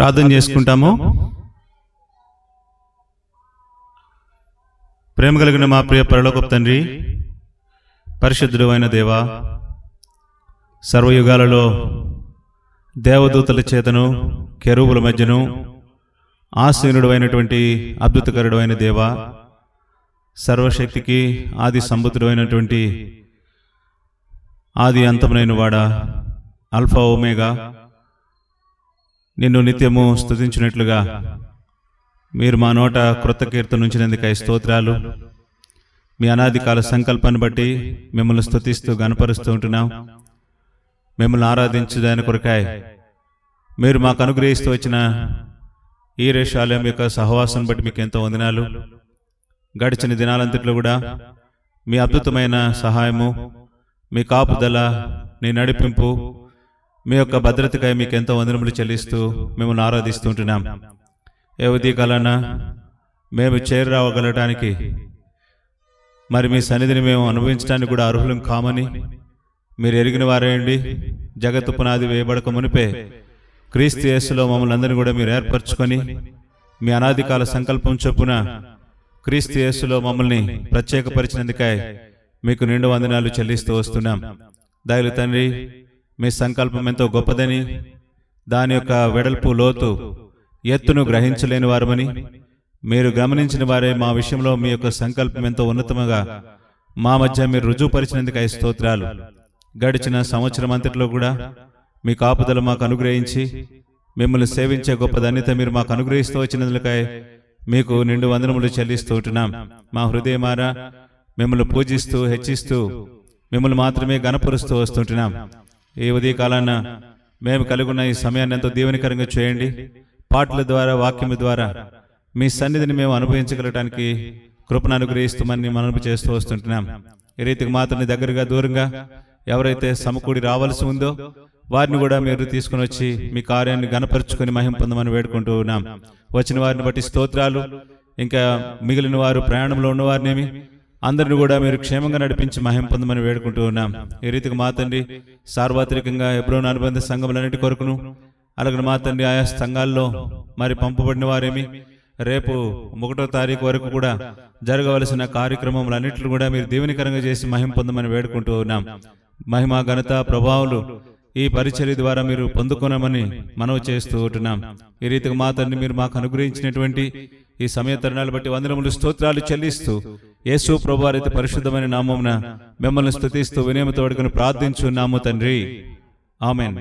ప్రార్థన చేసుకుంటాము. ప్రేమ కలిగిన మా ప్రియ పరలోకపు తండ్రి, పరిశుద్ధుడు అయిన దేవా, సర్వయుగాలలో దేవదూతల చేతను కెరూబుల మధ్యను ఆసీనుడు అయినటువంటి అద్భుతకరుడు అయిన దేవా, సర్వశక్తికి ఆది సంబుద్ధుడు అయినటువంటి ఆది అంతమునైన వాడా, అల్ఫా ఒమేగా, నిన్ను నిత్యము స్తుతించినట్లుగా మీరు మా నోట కృత కీర్తన ఉంచినందుకై స్తోత్రాలు. మీ అనాది కాల సంకల్పాన్ని బట్టి మిమ్మల్ని స్తుతిస్తూ గణపరుస్తూ ఉంటున్నాం. మిమ్మల్ని ఆరాధించడానికి కొరకాయ మీరు మాకు అనుగ్రహిస్తూ వచ్చిన ఈ రేషాలయం యొక్క సహవాసం బట్టి మీకు ఎంతో వందనాలు. గడిచిన దినాలంతట్లో కూడా మీ అద్భుతమైన సహాయము, మీ కాపుదల, నీ నడిపింపు, మీ యొక్క భద్రతకై మీకు ఎంతో వందనములు చెల్లిస్తూ మిమ్మల్ని ఆరాధిస్తూ ఉంటున్నాం. ఏ ఉదయకాలాన మేము చేరురావగలటానికి, మరి మీ సన్నిధిని మేము అనుభవించడానికి కూడా అర్హులం కామని మీరు ఎరిగిన వారేయండి. జగత్తు పునాది వేయబడక మునిపే క్రీస్తు యేసులో మమ్మల్ని అందరినీ కూడా మీరు ఏర్పరచుకొని మీ అనాది కాల సంకల్పం చొప్పున క్రీస్తు యేసులో మమ్మల్ని ప్రత్యేకపరిచినందుకై మీకు నిండు వందనాలు చెల్లిస్తూ వస్తున్నాం. దయలు తండ్రి, మీ సంకల్పం ఎంతో గొప్పదని, దాని యొక్క వెడల్పు, లోతు, ఎత్తును గ్రహించలేని వారమని మీరు గమనించిన వారే మా విషయంలో మీ యొక్క సంకల్పం ఎంతో ఉన్నతముగా మా మధ్య మీరు రుజువుపరిచినందుకై స్తోత్రాలు. గడిచిన సంవత్సరం అంతట్లో కూడా మీ కాపుదల మాకు అనుగ్రహించి మిమ్మల్ని సేవించే గొప్ప ధన్యత మీరు మాకు అనుగ్రహిస్తూ వచ్చినందుకై మీకు నిండు వందనములు చెల్లిస్తూ ఉంటున్నాం. మా హృదయమారా మిమ్మల్ని పూజిస్తూ, హెచ్చిస్తూ, మిమ్మల్ని మాత్రమే గణపరుస్తూ వస్తుంటున్నాం. ఈ ఉదయకాలాన మేము కలిగి ఉన్న ఈ సమయాన్ని ఎంతో దీవెనకరంగా చేయండి. పాటల ద్వారా, వాక్యము ద్వారా మీ సన్నిధిని మేము అనుభవించగలటానికి కృపను అనుగ్రహిస్తామని మనవి చేస్తూ వస్తుంటున్నాం. ఈ రీతికి మాత్రమే దగ్గరగా, దూరంగా ఎవరైతే సమకూడి రావాల్సి ఉందో వారిని కూడా మీరు తీసుకుని వచ్చి మీ కార్యాన్ని గణపరుచుకొని మహిమ పొందమని వేడుకుంటూ ఉన్నాం. వచ్చిన వారిని బట్టి స్తోత్రాలు. ఇంకా మిగిలిన వారు, ప్రయాణంలో ఉన్నవారినేమి అందరిని కూడా మీరు క్షేమంగా నడిపించి మహిమ పొందమని వేడుకుంటూ ఉన్నాం. ఈ రీతికి మా తండ్రి సార్వత్రికంగా హెబ్రోను అనుబంధ సంఘములన్నిటి కొరకును, అలాగే మా తండ్రి ఆయా సంఘాల్లో మరి పంపబడిన వారేమి రేపు 1వ తారీఖు వరకు కూడా జరగవలసిన కార్యక్రమములన్నింటిని కూడా మీరు దీవెనకరంగా చేసి మహిమ పొందమని వేడుకుంటూ ఉన్నాం. మహిమ, ఘనత, ప్రభావాలు ఈ పరిచర్య ద్వారా మీరు పొందుకోనమని మనవి చేస్తూ ఉంటున్నాం. ఈ రీతిగా మా తండ్రి మీరు మాకు అనుగ్రహించినటువంటి ఈ సమయ తరుణాలు బట్టి వందనములు, స్తోత్రాలు చెల్లిస్తూ యేసు ప్రభువారి పరిశుద్ధమైన నామమున మిమ్మల్ని స్తుతిస్తూ వినయముతో అడుగుని ప్రార్థించున్నాము తండ్రి, ఆమేన్.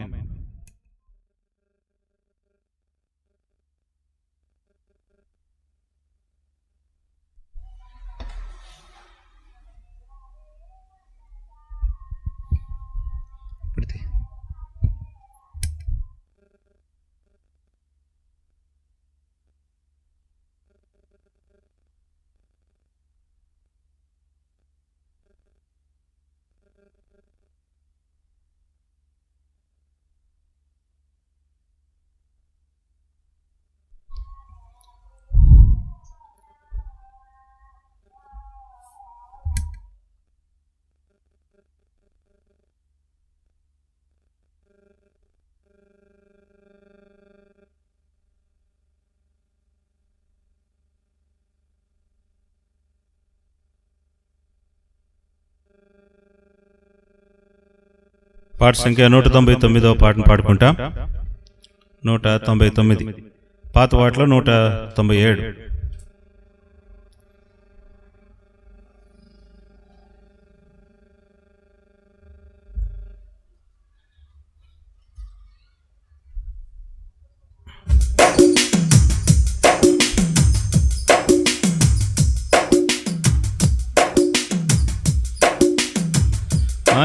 పాట సంఖ్య 199వ పాటను పాడుకుంటాం. 199, పాత పాటలో 197.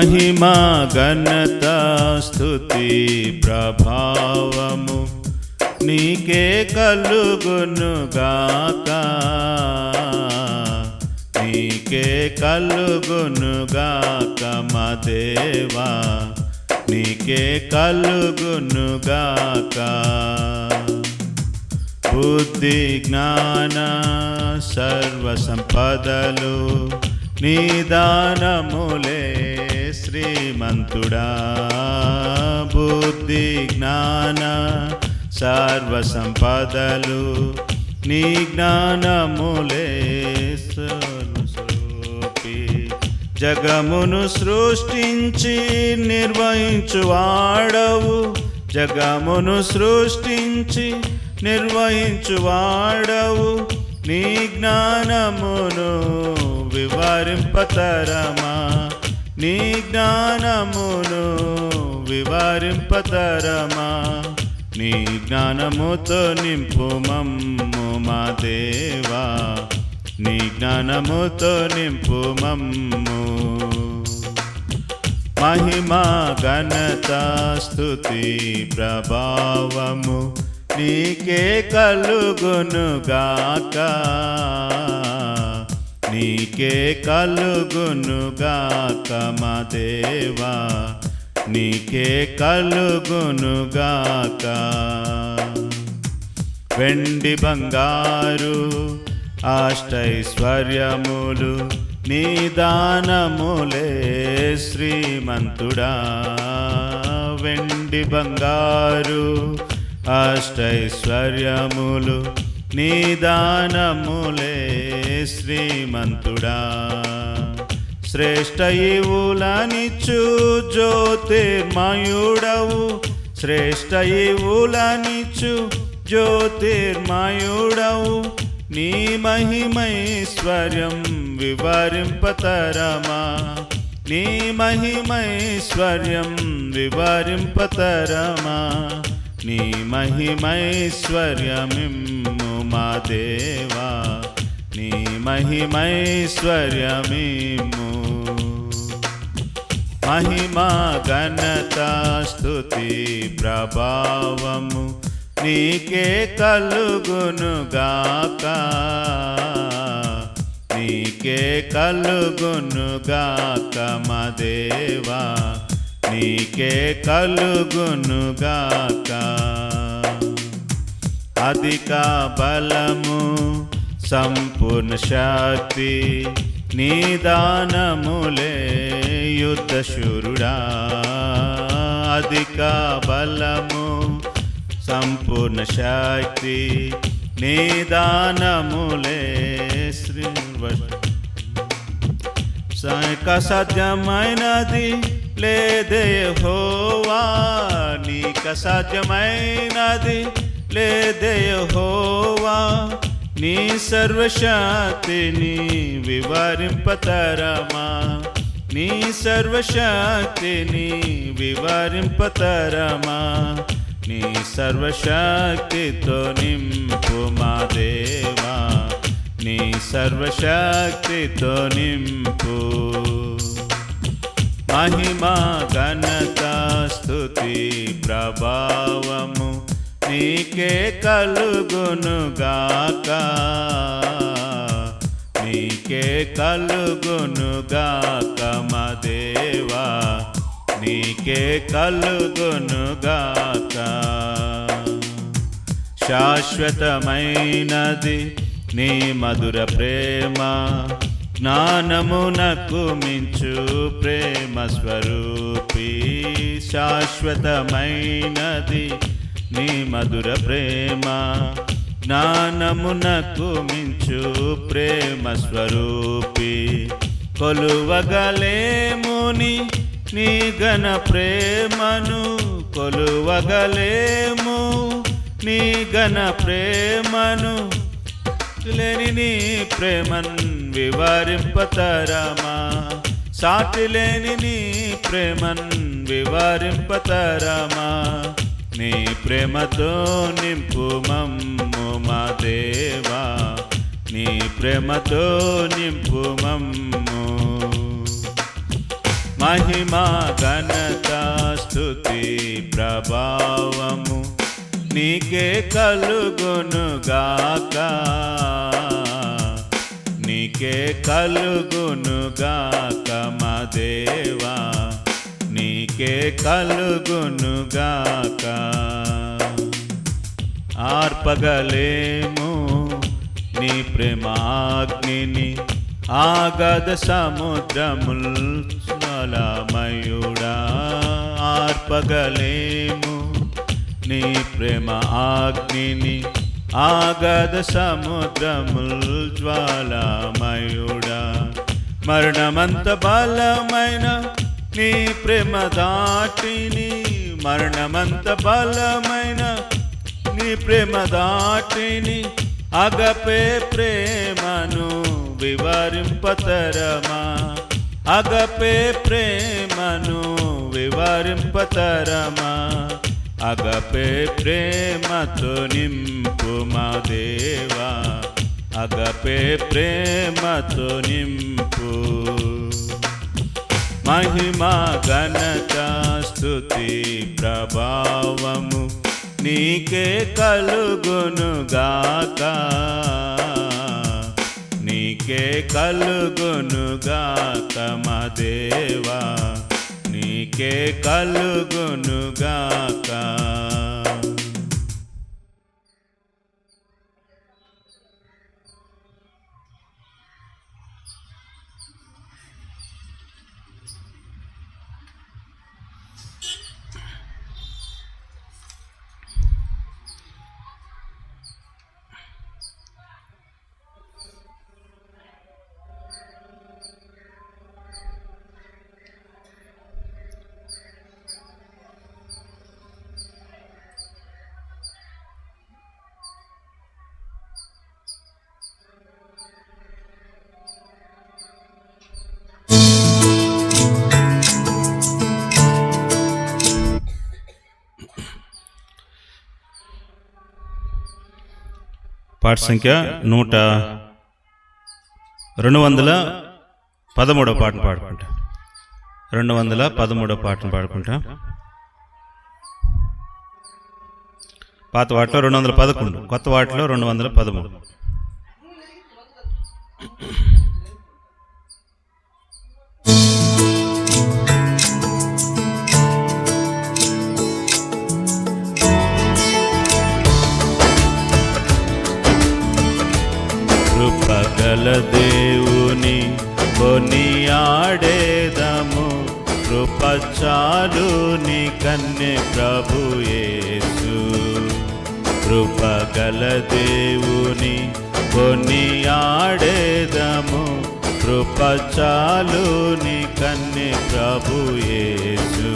మహిమా, ఘనత, స్తుతి, ప్రభావము నీకే కలుగునుగాక, నీకే కలుగునుగాక మా దేవా, నీకే కలుగునుగాక. బుద్ధి, జ్ఞాన, సర్వ సంపదలు నిదానములే శ్రీమంతుడా. బుద్ధి, జ్ఞాన, సర్వ సంపదలు నీ జ్ఞానములే సర్వస్వరూపి. జగమును సృష్టించి నిర్వహించువాడవు, జగమును సృష్టించి నిర్వహించువాడవు. నీ జ్ఞానమును వివరింపతరమా, నీ జ్ఞానమును వివరింపతరమా. నీ జ్ఞానముతో నింపు మమ్ము మా దేవా, నీ జ్ఞానముతో నింపు మమ్ము. మహిమా ఘనత స్తుతి ప్రభావము నీకే కలుగునుగాక, నీకే కలుగునుగాక మా దేవా, నీకే కలుగునుగాక. వెండి బంగారు అష్టైశ్వర్యములు నీ దానములే శ్రీమంతుడా. వెండి బంగారు అష్టైశ్వర్యములు నీ దానములే శ్రీమంతుడా. శ్రేష్ఠ ఈవులనిచ్చు జ్యోతిర్మయుడవు, శ్రేష్ఠ ఈవులనిచ్చు జ్యోతిర్మయుడవు. నీ మహిమైశ్వర్యం వివరింపతరమా, నీ మహిమైశ్వర్యం వివరింపతరమా. నీ మహిమైశ్వర్యమిమ్ము మా దేవా, నీ మహిమైశ్వర్యమిమ్ము. మహిమా ఘనత స్తుతి ప్రభావము నీకే కలుగునుగాక, నీకే కలుగునుగాక మా దేవా, నీకే కలుగునుగాక. అధిక బలము సంపూర్ణ శక్తి నీ దానములే యుద్ధశూరుడా. అధిక బలము సంపూర్ణ శక్తి నీ దానములే సాధ్యమైనది లేదే యెహోవా, నీక సాధ్యమైనది లేదే యెహోవా. నీ సర్వశక్తిని వివరింపతరమా, నీ సర్వశక్తిని వివరింపతరమా. నీ సర్వశక్తితో నింపు మా దేవా, నీ సర్వశక్తితో నింపు. మహిమా ఘనత స్తుతి ప్రభావము నీకే కలుగునుగాక, నీకే కలుగునుగాక మా దేవా, నీకే కలుగునుగాక. శాశ్వతమైనది నీ మధుర ప్రేమ, జ్ఞానమునకు మించు ప్రేమ స్వరూపి. శాశ్వతమైనది నీ మధుర ప్రేమ, జ్ఞానమునకు మించు ప్రేమ స్వరూపి. కొలువగలేముని నీ ఘన ప్రేమను, కొలువగలేము నీ ఘన ప్రేమను. లేని నీ ప్రేమన్ వివరింపతరమా, సాటి లేని నీ ప్రేమన్ వివరింపతరమా. నీ ప్రేమతో నింపు మమ్ము మా దేవా, నీ ప్రేమతో నింపు మమ్ము. మహిమా ఘనత స్తుతి ప్రభావము నీకే కలుగునుగాక, నీకే కలుగునుగాక మా దేవా, నీకే కలుగునుగాక. ఆర్పగలేము నీ ప్రేమాగ్నిని, ఆగద సముద్రముల్ స్వలమయుడా. ఆర్పగలేము నీ ప్రేమ ఆగ్నిని ఆగద సముద్రముల్ జ్వాలామయుడా. మరణమంత బలమైన నీ ప్రేమ దాటిని, మరణమంత బలమైన నీ ప్రేమ దాటిని, అగపే ప్రేమను వివరింపతరమా, అగపే ప్రేమను వివరింపతరమా. అగపే ప్రేమతో నింపు మా దేవా, అగపే ప్రేమతో నింపు. మహిమా ఘనత స్తుతి ప్రభావము నీకే కలుగునుగాక, నీకే కలుగునుగాక మా దేవా, నీకే కలుగునుగాక. పాట సంఖ్య 213వ పాటను పాడుకుంటా. 213వ పాటను పాడుకుంటా. పాత వాటిలో 211, కొత్త వాటిలో 213. కృపగల దేవుని కొనియాడేదము, కృపచాలు నీ కన్నె ప్రభు యేసు. కృపగల దేవుని కొనియాడేదము, కృపచాలు నీ కన్నె ప్రభు యేసు.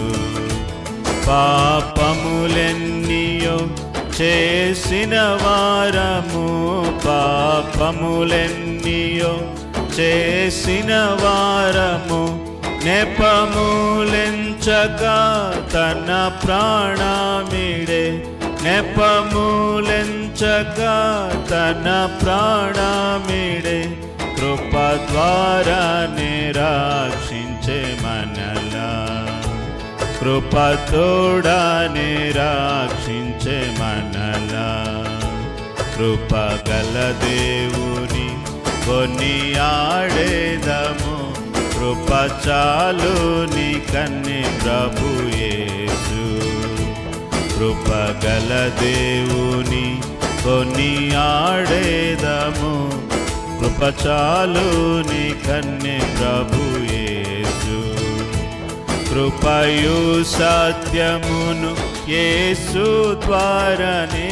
పాపములెన్నియో చేసిన వారము, పాపములెన్నియో చేసిన వారము, నెపములెంచక తన ప్రాణమిడే, నెపములెంచక తన ప్రాణమిడే. కృప ద్వారా నిరాక్షించే మనలా, కృపతోడా నిరాక్షించే మనలా. కృపగల దేవుని కొనియాడేదము, కృపచాలు నీ కన్నె ప్రభు యేసు. కృపగల దేవుని కొనియాడేదము, కృపచాలు నీ కన్నె ప్రభు యేసు. కృపయు సత్యమును యేసు ద్వారానే,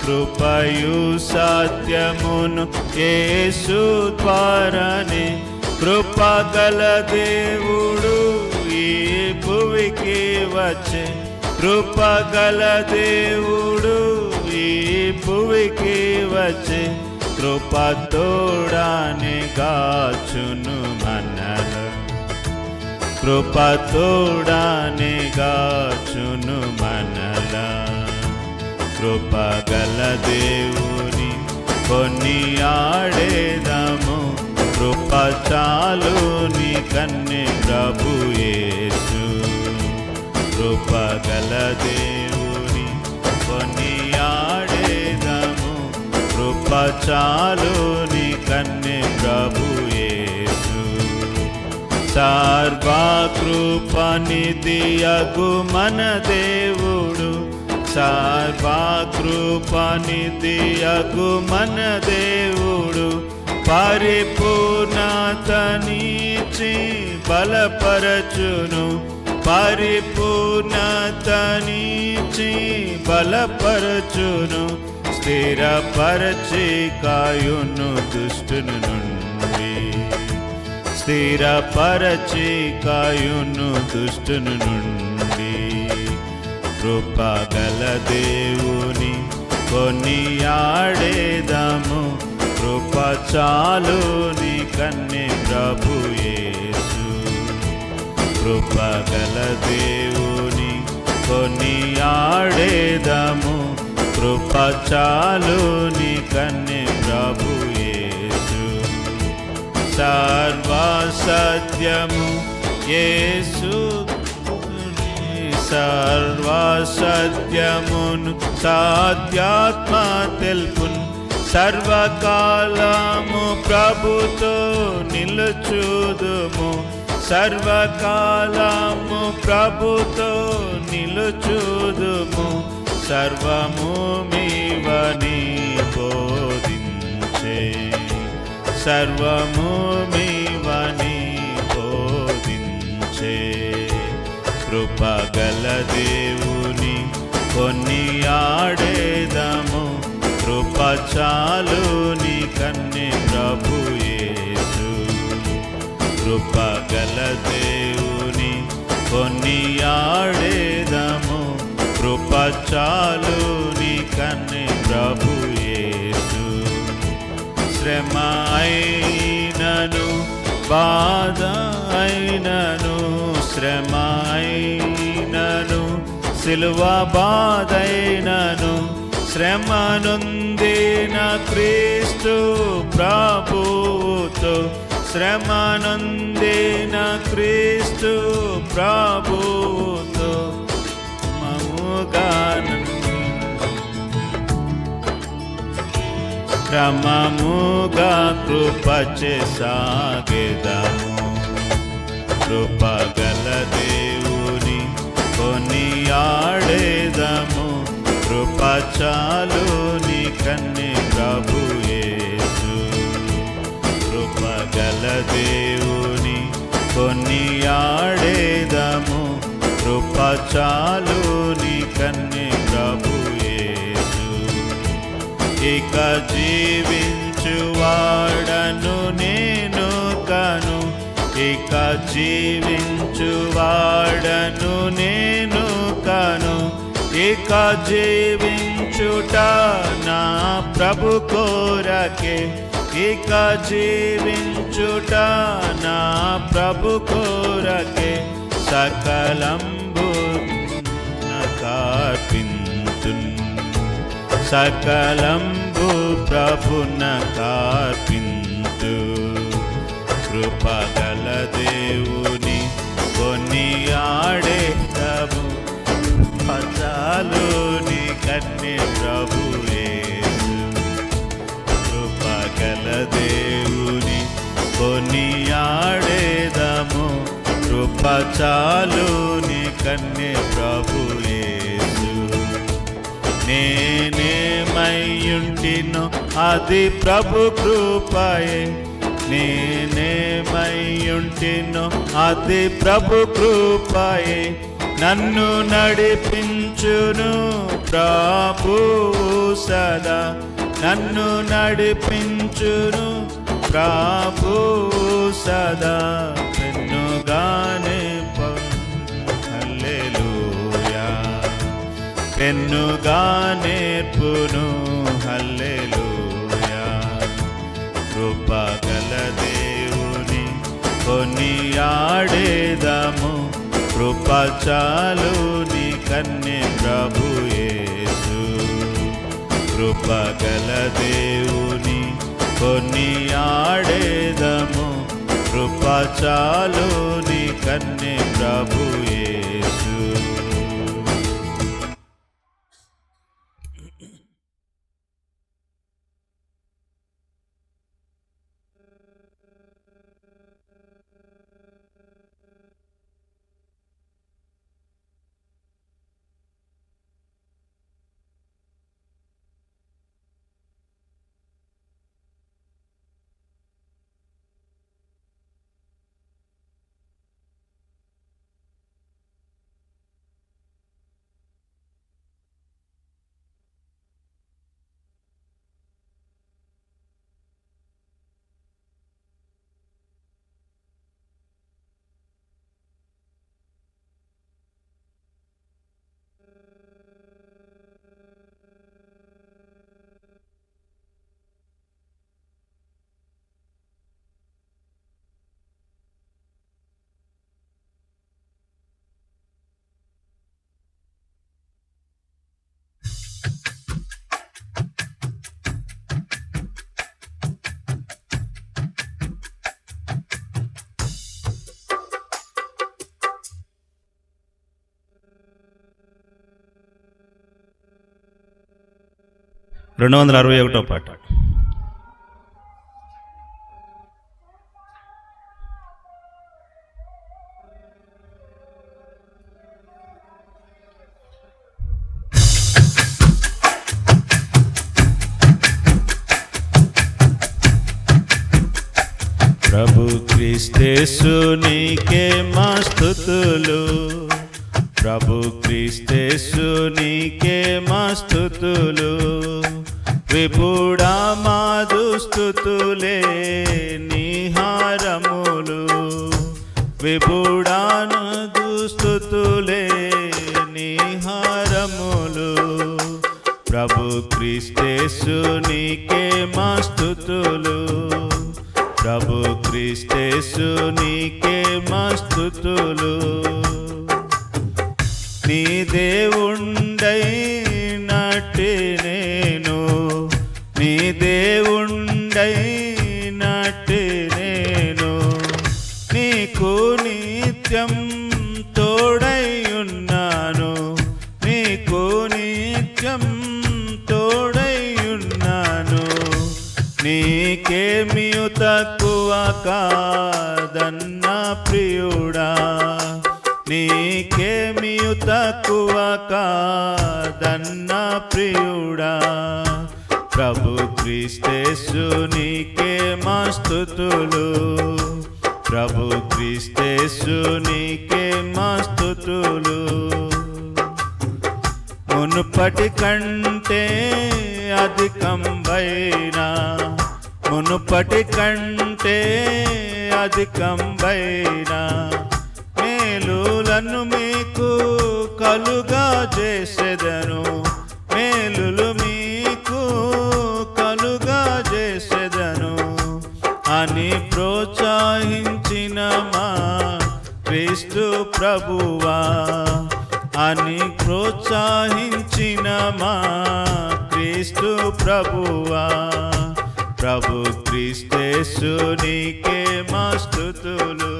కృపయు సత్యమును యేసు ద్వారానే. కృపగల దేవుడు ఈ భువికి వచ్చే, కృపగల దేవుడు ఈ భువికి వచ్చే. కృపతోడానే గాచును మనల, కృపతోడానే గాచును మనల. కృపగల దేవుని కొనియాడేదము, కృపచాలు నీ కన్నె ప్రభు యేసు. కృపగల దేవుని కొనియాడేదము, కృపచాలు నీ కన్నె ప్రభు యేసు. సర్వకృపనిధియగు మన దేవుడు, సర్వకృపనిధియగు మన దేవుడు. పరిపూర్ణతనిచ్చి బలపరచును, పరిపూర్ణతనిచ్చి బలపరచును, స్థిరపరచి కాయును దుష్టుని నుండి. స్థిరపరచి కాయును దుష్టుని నుండి. కృపగల దేవుని కొనియాడేదాము, కృప చాలు నీ కన్నే ప్రభు యేసు. కృపగల దేవుని కొనియాడేదాము, కృప చాలు నీ కన్నే ప్రభు యేసు. సర్వసత్యము యేసు, సర్వసత్యమును సాధ్యాత్మ తెలుపున్. సర్వకాలము ప్రభుతో నిలుచుదుము, సర్వకాలము ప్రభుతో నిలుచుదుము. సర్వము మీవని బోధించే, సర్వము మీవని బోధించే. కృపగల దేవుని కొనియాడేదాము, కృప చాలు నీ కన్నే ప్రభు యేసు. కృపగల దేవుని కొనియాడేదాము, కృప చాలు నీ కన్నే ప్రభు యేసు. శ్రమ అయినను బాధ అయినను, శ్రమ అయినను సిలువ బాధైనను, శ్రమ నొందిన క్రీస్తు ప్రభుతో, శ్రమ నొందిన క్రీస్తు ప్రభుతో క్రమముగా కృపచే సాగెదము. కృపగల దేవుని కొనియాడేదము, కృప చాలు నీ కన్నే ప్రభు యేసు. కృపగల దేవుని కొనియాడేదము, కృప చాలు నీ కన్నే ప్రభు యేసు. ఇక జీవించువాడను నేను కను, ఇక జీవించువాడను నేను కను. ఇక జీవించుట నా ప్రభు కోరకే, ఇక జీవించుట నా ప్రభు కోరకే. సకలంబు కార్పింతున్, సకలంబు ప్రభున కార్పింతు. కృపగల దేవుని కొనియాడేదాము, చాలు నీ కన్నే ప్రభు యేసు. కృపగల దేవుని కొనియాడేదాము, కృప చాలు నీ కన్నే ప్రభు యేసు. నేనేమయ్యుంటినో అది ప్రభు కృపయే, నేనేమయ్యుంటినో అది ప్రభు కృపయే. నన్ను నడిపించును ప్రభువు సదా, నన్ను నడిపించును ప్రభువు సదా. పెన్నుగానే హల్లెలూయా, పెన్నుగా నేర్పును హల్లెలూయా. కృపగల దేవుని కొనియాడేదాము, కృప చాలు నీ కన్నే ప్రభు యేసు. కృపగల దేవుని కొనియాడేదాము, కృప చాలు నీ కన్నే ప్రభు యేసు. 261 పాట. ప్రభు క్రీస్తేసు నీకే మా స్తుతులు, ప్రభు క్రీస్తేసు నీకే మా స్తుతులు, విపుడా మాదు స్తుతులే నిహారములు, విపుడానదు స్తుతులే నిహారములు, ప్రభు క్రీస్తేసు నీకే మా స్తుతులు, ప్రభు క్రీస్తేసు నీకే మా స్తుతులు. నీ దేవుండై నటి నేను, నీ దేవుండై నటి నేను, నీకు నిత్యం తోడై ఉన్నాను, నీకు నిత్యం తోడై ఉన్నాను, నీకేమియు తక్కువ కాదన్న ప్రియుడా, నీకేమియు తక్కువ కాదన్న ప్రియుడా, ప్రభు క్రీస్తేసు నీకే మా స్తుతులు, ప్రభు క్రీస్తేసు నీకే మా స్తుతులు. మునుపటి కంటే అధికంబైనా, మునుపటి కంటే అధికంబైనా మేలులను మీకు కలుగా చేసెదను, మేలులు మీకు కలుగా చేసెదను అని ప్రోత్సహించిన మా క్రీస్తు ప్రభువా, అని ప్రోత్సహించిన మా క్రీస్తు ప్రభువా, ప్రభు క్రీస్తేసు నీకే మా స్తుతులు,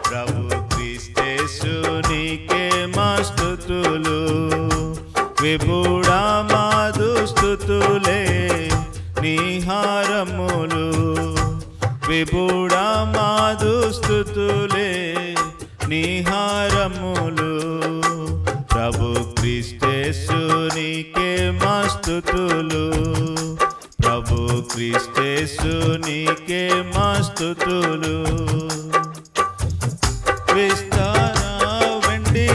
ప్రభు క్రీస్తేసు నీకే మా స్తుతులు, విపుడా మాదు స్తుతులే నిహారములు, విపుడా మాదు స్తుతులే నిహారములు, ప్రభు క్రీస్తేసు నీకే మా స్తుతులు, ప్రభు క్రీస్తేసు నీకే మా స్తుతులు. విస్తారా వెండి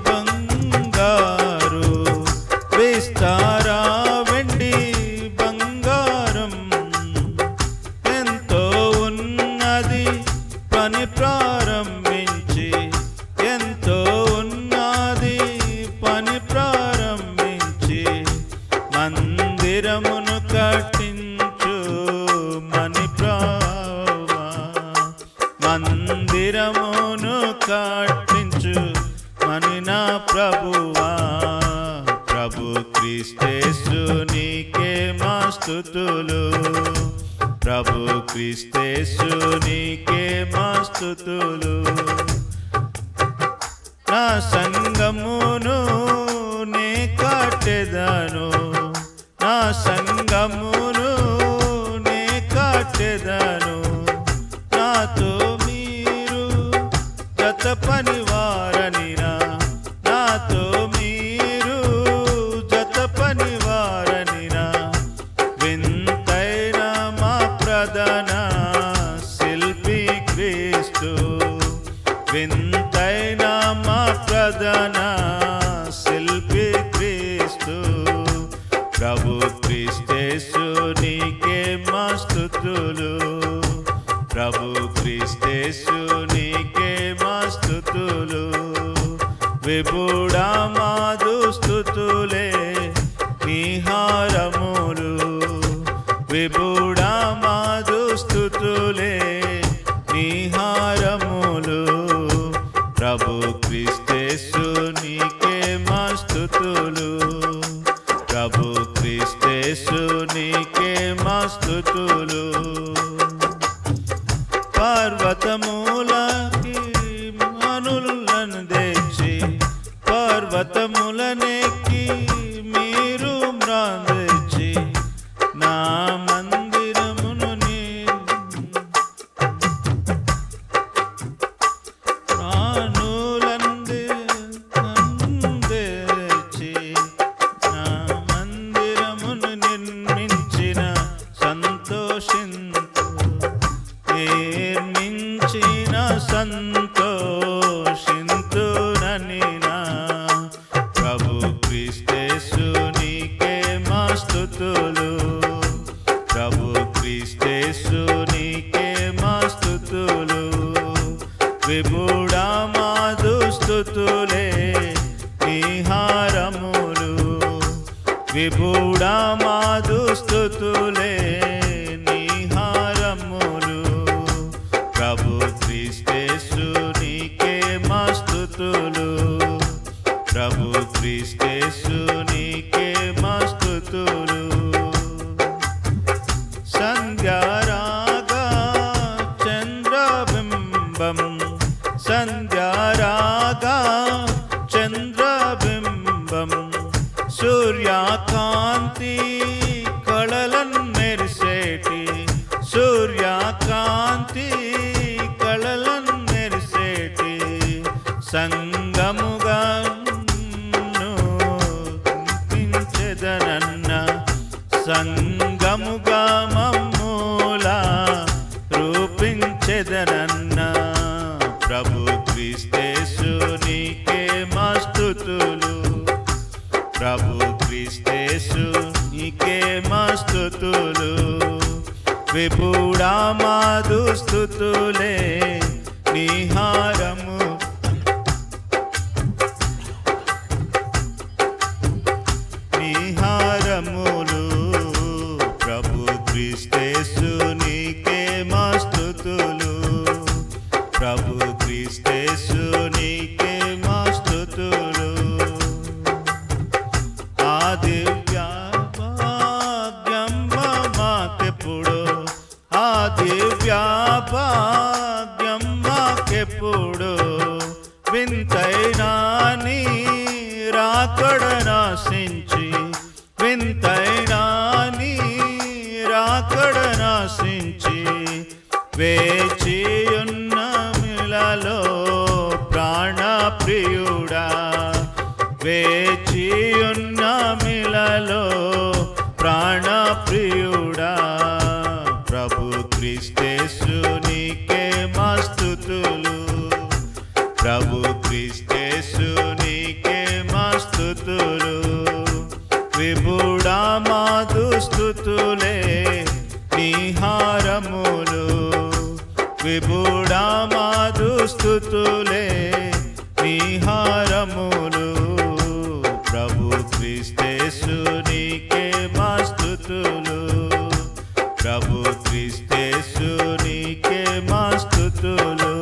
బంగారు, విస్తారా వెండి బంగారం ఎంతో ఉన్నది పని ప్రారంభించి, ఎంతో ఉన్నది పని ప్రారంభించి, మందిరమును కట్టించు మని ప్రావా, మందిరమును కట్టించు మని నా ప్రభువా, ప్రభు క్రీస్తేసు నీకే మా స్తుతులు, ప్రభు క్రీస్తేసు నీకే మా స్తుతులు. నా సంగమును నే కట్టెదను, నా సంగమును నే కట్టెదను, నాతో మీరు జత పనివారనినా, నాతో మీరు జత పనివారనినా, వింతైన మా ప్రధాన శిల్పి క్రీస్తు, వింతైన మా ప్రధాన శిల్పి క్రీస్తు, ప్రభు క్రీస్తేసు నీకే మా స్తుతులు, ప్రభు క్రీస్తేసు నీకే మా స్తుతులు, విపుడా మాదు స్తుతులే నిహారములు, విపుడా మాదు స్తుతులే నిహారములు, ప్రభు క్రీస్తేసు నీకే మా స్తుతులు, ప్రభు క్రీస్తేసు నీకే మా స్తుతులు. పర్వతములకి మనులను తెచ్చి, పర్వతములనెక్కి మీరు మ్రాందెచ్చి, స్తుతులు. ప్రభు క్రీస్తేసు నీకే మా స్తుతులు. విభుడా మాదు స్తుతులే నీహారములు. విభుడా మాదు స్తుతులే నీహారములు. ప్రభు క్రీస్తేసు నీకే మా స్తుతులు. ప్రభు క్రీస్తేసు నీకే మా స్తుతులు. సంధ్యారాగా చంద్రబింబం. సంధ్యారాగా చంద్రబింబం. సూర్యకాంతి కళలను మెరిసేటి. సూర్యకాంతి కళలను మెరిసేటి సంగముగా పించెదనన్న. సంగముగా మమ్ముల రూపించెదనన్న. ప్రభు క్రీస్తేసు నీకే మా స్తుతులు. ప్రభు క్రీస్తేసు నీకే మా స్తుతులు. విభుడా మాదు స్తుతులే నీహారము. నీహారములు. ప్రభు క్రీస్తేసు నీకే మా స్తుతులు. ప్రభు క్రీస్తేసు నీకే మా స్తుతులు. ఆ దివ్య భాగ్యం మాకెప్పుడు. ఆ దివ్య భాగ్యం మాకెప్పుడు. వింతైనా నీ రాకడనాశించి. వింతైనా నీ రాకడనాశించి. వేచియున్న మిలలో ప్రాణప్రియుడా. వేచియున్న మిలలో ప్రాణప్రియుడా. ప్రభు క్రీస్తేసు నీకే మా స్తుతులు. ప్రభు క్రీస్తేసు నీకే మా స్తుతులు. విభుడా మాదు స్తుతులే నీహారములు. విభుడా మాదు స్తుతులే నీహారములు. ప్రభు క్రీస్తేసు నీకే మా స్తుతులు. ప్రభు క్రీస్తేసు నీకే మా స్తుతులు.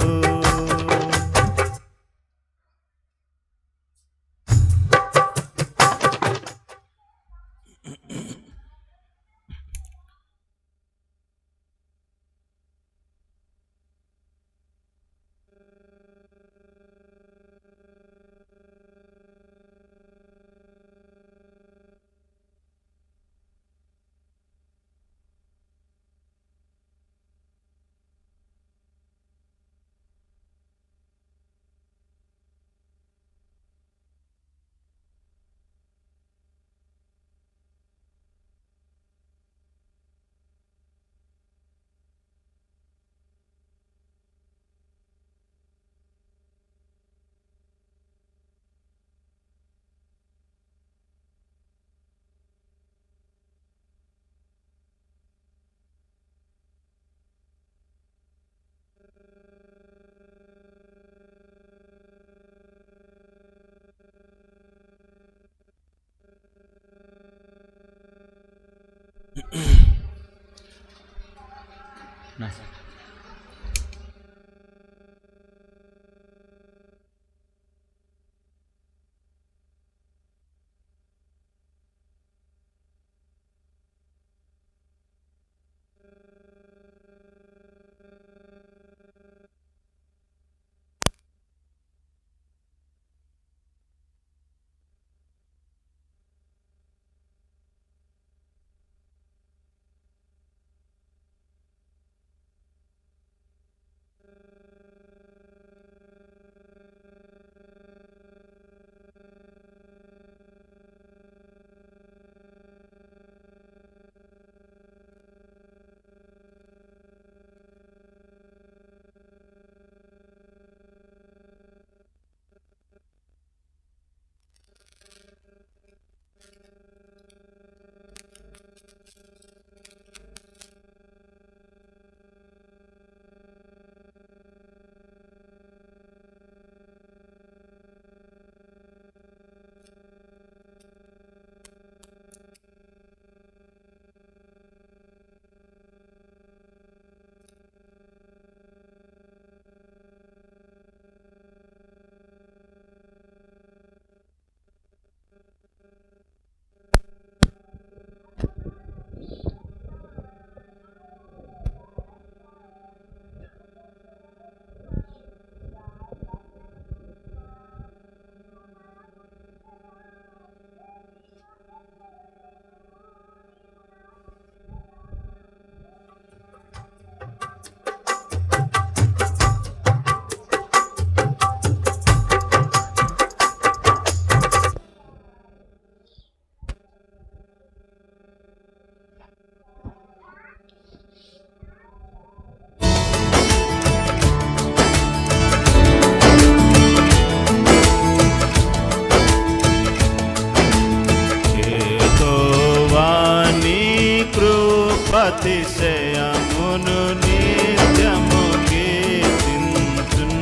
కృపాతిశయమును నిత్యము కీర్తింతున్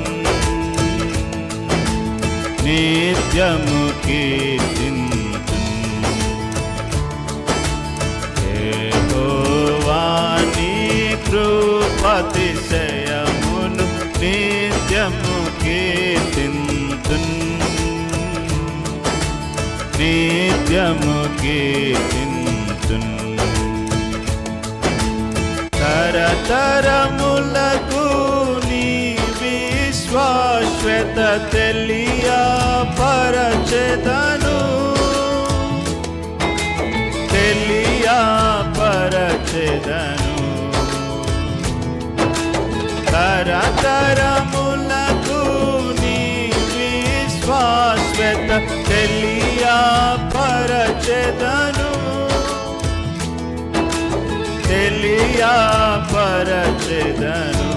నిత్యము కీర్తింతున్ యెహోవా నీ కృపాతిశయమును నిత్యము కీర్తింతున్ నిత్యము కీర్తింతున్ తరతరములకు నీ విశ్వాస్యత తెలియపరచెదను తెలియపరచెదను తరతరములకు నీ విశ్వాస్యత తెలియపరచెదను తెలియపరచెదను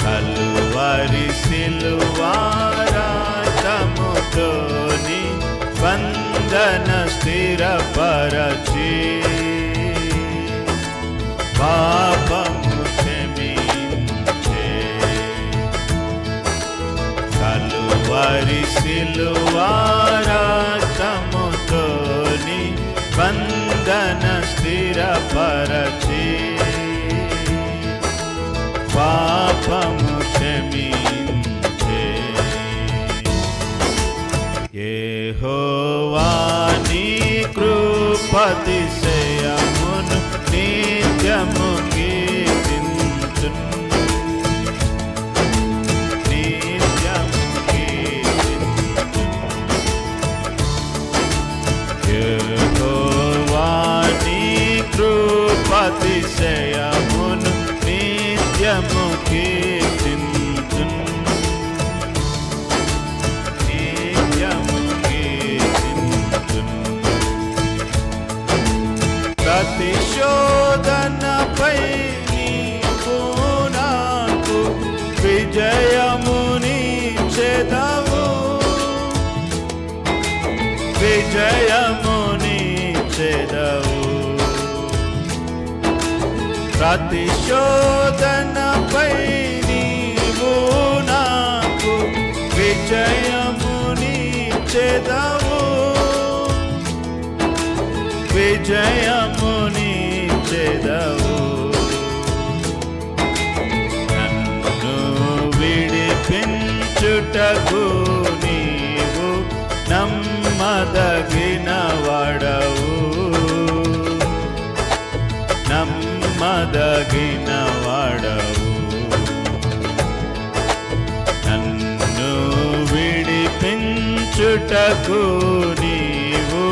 కల్వరి సిలువారాటముతోని బంధన స్థిరపరచి పాపము క్షమించే కల్వరి సిలువారాటముతోని బంధన స్థిరపరచి పాపము క్షమించే యెహోవా నీ కృపాతిశయమును నిత్యము కీర్తింతున్ నిత్యము కీర్తింతున్ యెహోవా నీ కృపాతిశయమును నిత్యము కీర్తింతున్ నిత్యము కీర్తింతున్ ప్రతిశోధనపై నీవు నాకు విజయమునిచ్చెదవు విజయమునిచ్చెదవు ప్రతిశోధనపై నీవు నాకు విజయమునిచ్చెదవు విజయమునిచ్చెదవు నన్ను విడిపించుటకు నీవు నమ్మదగిన వాడవు నమ్మదగిన వాడవు నన్ను విడిపించుటకు నీవు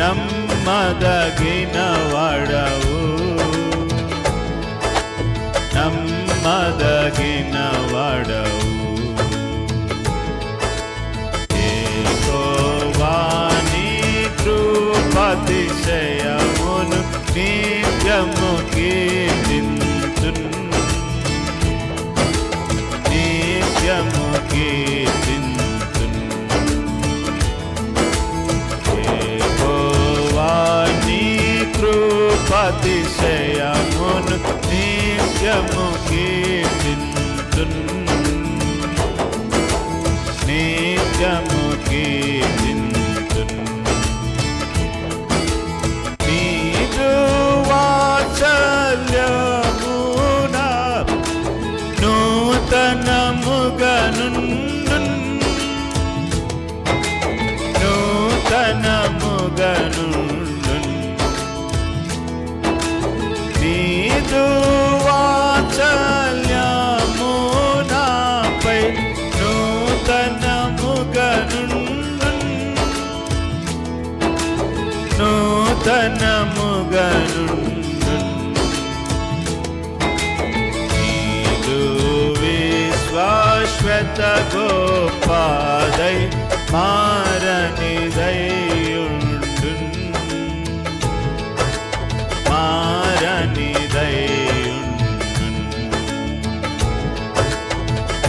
నమ్మదగిన వాడవు నమ్మదగిన వాడవు యెహోవా నీ కృపాతిశయమును నిత్యము కీర్తింతున్ నిత్యము కీర్తింతున్ యెహోవా నీ కృపాతిశయమును నిత్యము కీర్తింతున్ నిత్యము కీర్తింతున్ నీదు వాత్సల్యమున నూతనముగనుండున్ నూతనముగనుండున్ నీదు వాత్సల్యము నాపై నూతనముగనుండున్ నూతనముగనుండున్ నీదు విశ్వాస్యత గోపాదై మారనిదయుండున్ మారనిదయుండున్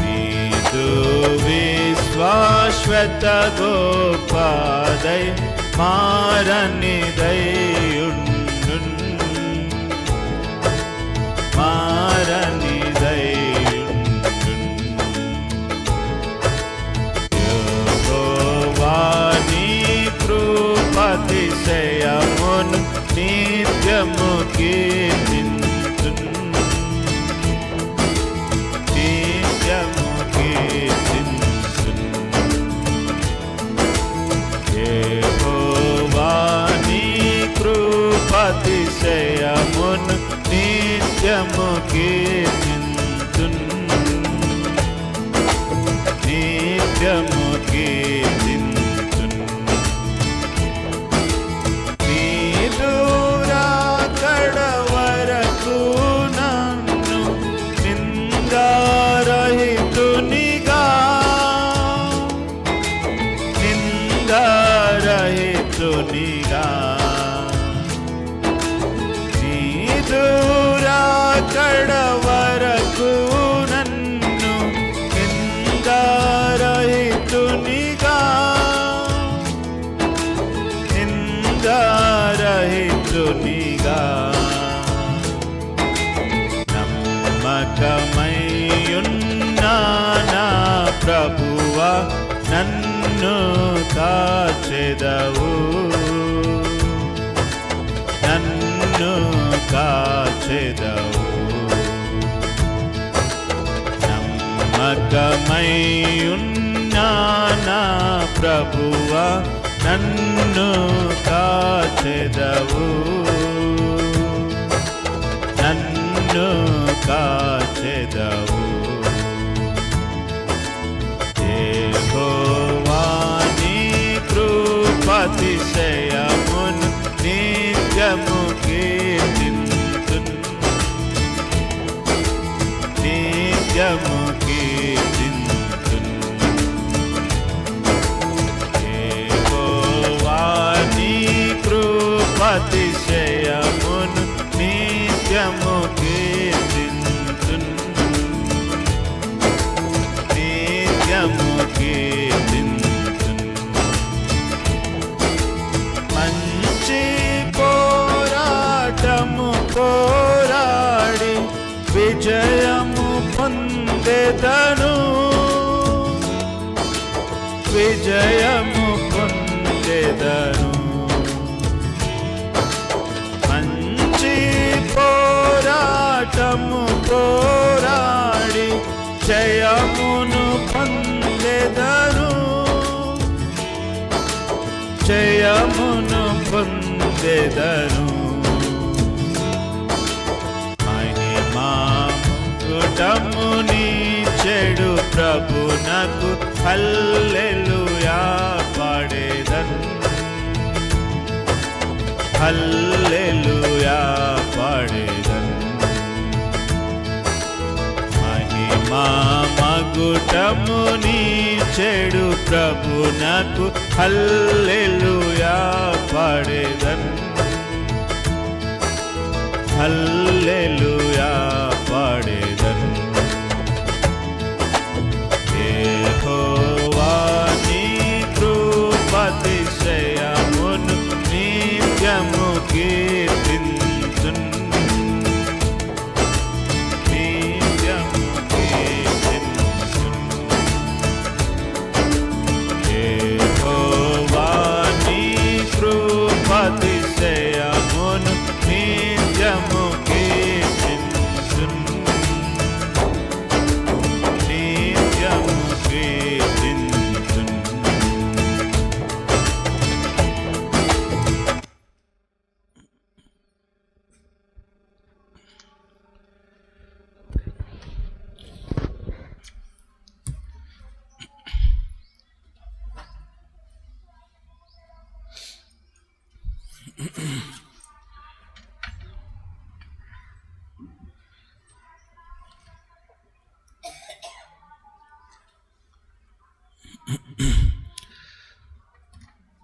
నీదు విశ్వాస్యత గోపాదై మారనిదయుండున్ మారనిదైయుండున్. యెహోవా నీ కృపాతిశయమును నిత్యము కీర్తింతున్. నిత్యము కీర్తింతున్. యెహోవా నీ కృపాతిశయమును నిత్యము కీర్తింతున్. నిత్యము కీర్తింతున్. నీదు రాకడ వరకు నన్ను నిందారహితునిగా నిందారహితునిగా నీదు రాకడ వరకు నన్ను నిందారహితునిగా నిందారహితునిగా నమ్మకమయ్యున్నా నా ప్రభువా నన్ను కాచెదవు. నన్ను కాచెదవు. నమ్మకమయ్యున్నా నా ప్రభువా నన్ను కాచెదవు. నన్ను కాచెదవు. యెహోవా నీ కృపాతిశయమును నిత్యము కీర్తింతున్. నిత్యము కీర్తింతున్. యెహోవా నీ కృపాతిశయమును నిత్యము కీర్తింతున్. నిత్యము కీర్తింతున్. మంచి పోరాటము పోరాడి విజయము పొందెదను. విజయము పొందెదను. మంచి పోరాటము పోరాడి జయమును పొందెదను. జయమును పొందెదను. మహిమాముకుటముని చెడు ప్రభునకు హల్లెలూయా పాడేదన్. హల్లెలూయా పాడేదన్. మహిమామగుటముని చెడు ప్రభునకు హల్లెలూయా పాడేదన్. హల్లెలూయా పాడేదన్. యెహోవా నీ కృపాతిశయమును నిత్యము కీర్తింతున్. నిత్యము కీర్తింతున్. యెహోవా నీ కృపాతిశయమును నిత్యము కీర్తింతున్. నిత్యము కీర్తింతున్.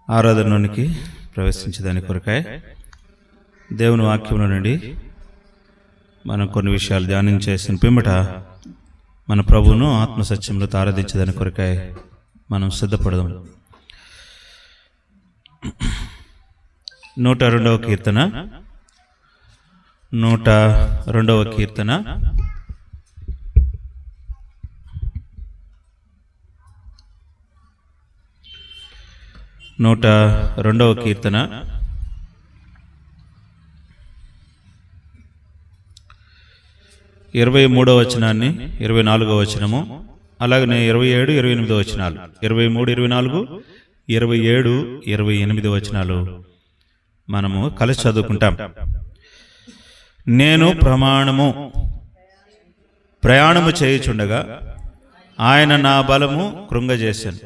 ఆరాధనలోనికి ప్రవేశించేదాని కొరకాయ దేవుని వాక్యంలో నుండి మనం కొన్ని విషయాలు ధ్యానం చేసిన పిమ్మట మన ప్రభువును ఆత్మసత్యంలో ఆరాధించేదాని కొరకాయ మనం సిద్ధపడదాం. 102వ కీర్తన 102వ కీర్తన 102వ కీర్తన 23వ వచనాన్ని 24వ వచనము అలాగనే 27, 28వ వచనాలు 23, 24, 27, 28 వచనాలు మనము కలిసి చదువుకుంటాం. నేను ప్రయాణము చేయుచుండగా ఆయన నా బలము కృంగజేసెను,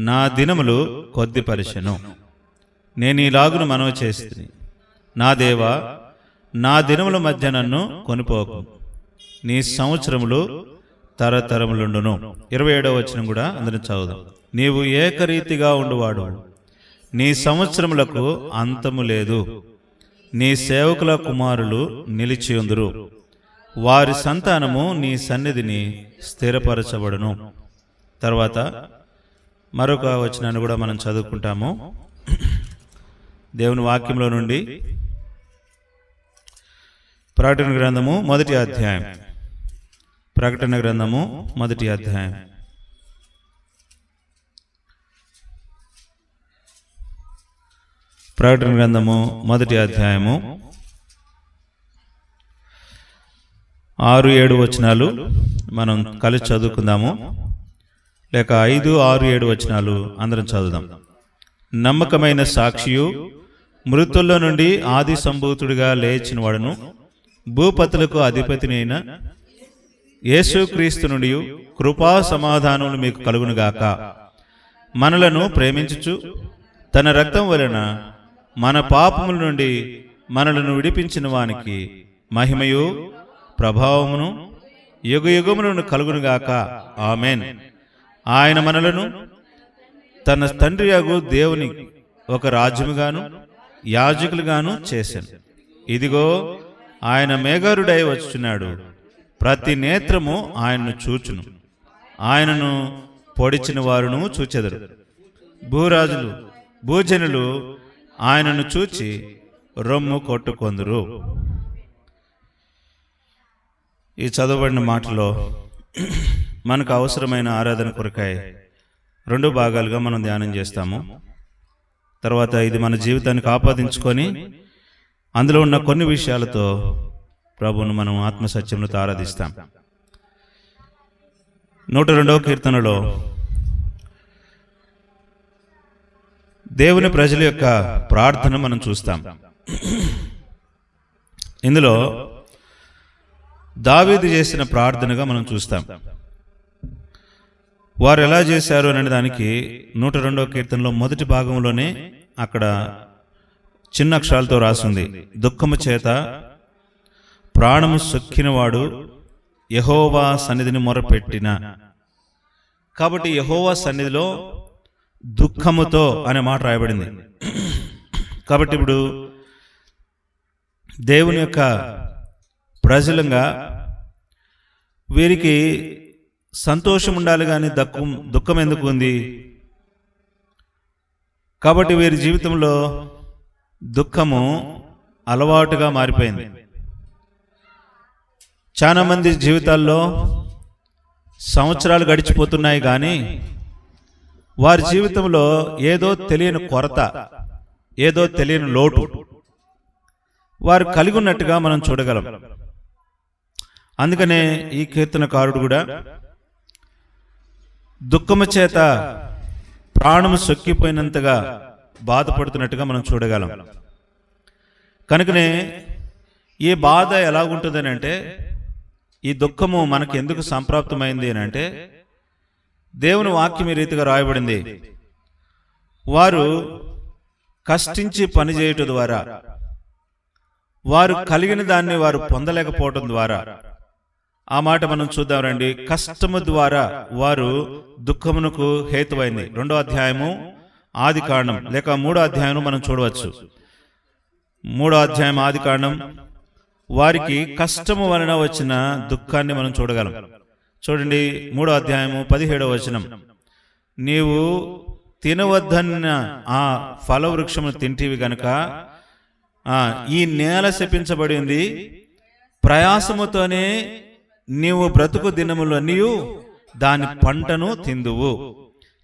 నా దినములు కొద్దిపరిచెను. నేను ఈలాగును మనవి చేస్తుంది, నా దేవా, నా దినముల మధ్య నన్ను కొనిపోకు, నీ సంవత్సరములు తరతరములుండును. 27వ వచనం కూడా అందరం చదువుదాం. నీవు ఏకరీతిగా ఉండువాడు, నీ సంవత్సరములకు అంతము లేదు. నీ సేవకుల కుమారులు నిలిచియుందురు, వారి సంతానము నీ సన్నిధిని స్థిరపరచబడును. తర్వాత మరొక వచనాన్ని కూడా మనం చదువుకుంటాము దేవుని వాక్యంలో నుండి. ప్రకటన గ్రంథము 1వ అధ్యాయం. ప్రకటన గ్రంథము 1వ అధ్యాయం. ప్రకటన గ్రంథము 1వ అధ్యాయము 6, 7 వచనాలు మనం కలిసి చదువుకుందాము, లేక 5, 6, 7 వచనాలు అందరం చదువుదాం. నమ్మకమైన సాక్షియు, మృతుల్లో నుండి ఆది సంభూతుడిగా లేచిన వాడును, భూపతులకు అధిపతినైన యేసుక్రీస్తు నుండి కృపా సమాధానములు మీకు కలుగునుగాక. మనలను ప్రేమించుచు తన రక్తం వలన మన పాపముల నుండి మనలను విడిపించిన వానికి మహిమయు ప్రభావమును యుగయుగములను కలుగునుగాక. ఆమెన్. ఆయన మనలను తన తండ్రియగు దేవుని ఒక రాజ్యముగాను యాజకులుగాను చేశాను. ఇదిగో ఆయన మేఘారుడై వచ్చుచున్నాడు, ప్రతి నేత్రము ఆయనను చూచును, ఆయనను పొడిచిన వారును చూచెదరు. భూరాజులు భూజనులు ఆయనను చూచి రొమ్ము కొట్టుకొందురు. ఈ చదవబడిన మాటలో మనకు అవసరమైన ఆరాధన కొరకాయ 2 భాగాలుగా మనం ధ్యానం చేస్తాము. తర్వాత ఇది మన జీవితానికి ఆపాదించుకొని అందులో ఉన్న కొన్ని విషయాలతో ప్రభువును మనం ఆత్మసత్యములతో ఆరాధిస్తాం. 102వ కీర్తనలో దేవుని ప్రజల యొక్క ప్రార్థన మనం చూస్తాం. ఇందులో దావీదు చేసిన ప్రార్థనగా మనం చూస్తాం. వారు ఎలా చేశారు అనే దానికి 102వ కీర్తనలో మొదటి భాగంలోనే అక్కడ చిన్న అక్షరాలతో రాసింది, దుఃఖము చేత ప్రాణము సొక్కినవాడు యెహోవా సన్నిధిని మొరపెట్టిన. కాబట్టి యెహోవా సన్నిధిలో దుఃఖముతో అనే మాట రాయబడింది. కాబట్టి ఇప్పుడు దేవుని యొక్క ప్రజలంగా వీరికి సంతోషం ఉండాలి కానీ దుఃఖం ఎందుకు ఉంది? కాబట్టి వీరి జీవితంలో దుఃఖము అలవాటుగా మారిపోయింది. చాలా మంది జీవితాల్లో సంవత్సరాలు గడిచిపోతున్నాయి కానీ వారి జీవితంలో ఏదో తెలియని కొరత, ఏదో తెలియని లోటు వారు కలిగి ఉన్నట్టుగా మనం చూడగలం. అందుకనే ఈ కీర్తనకారుడు కూడా దుఃఖము చేత ప్రాణము సొక్కిపోయినంతగా బాధపడుతున్నట్టుగా మనం చూడగలం. కనుకనే ఈ బాధ ఎలాగుంటుందని అంటే, ఈ దుఃఖము మనకు ఎందుకు సంప్రాప్తమైంది అని అంటే, దేవుని వాక్యం ఈ రీతిగా రాయబడింది, వారు కష్టించి పనిచేయటం ద్వారా, వారు కలిగిన దాన్ని వారు పొందలేకపోవటం ద్వారా. ఆ మాట మనం చూద్దాం రండి. కష్టము ద్వారా వారు దుఃఖమునకు హేతువైంది. 2వ అధ్యాయము ఆది కాండం, లేక 3వ అధ్యాయం మనం చూడవచ్చు. 3వ అధ్యాయం ఆది కాండం, వారికి కష్టము వలన వచ్చిన దుఃఖాన్ని మనం చూడగలం. చూడండి, 3వ అధ్యాయము 17వ వచనం, నీవు తినవద్దన్న ఆ ఫలవృక్షమును తింటివి గనుక ఈ నేల శపించబడింది, ప్రయాసముతోనే నీవు బ్రతుకు దినములన్నీయు దాని పంటను తిందువు.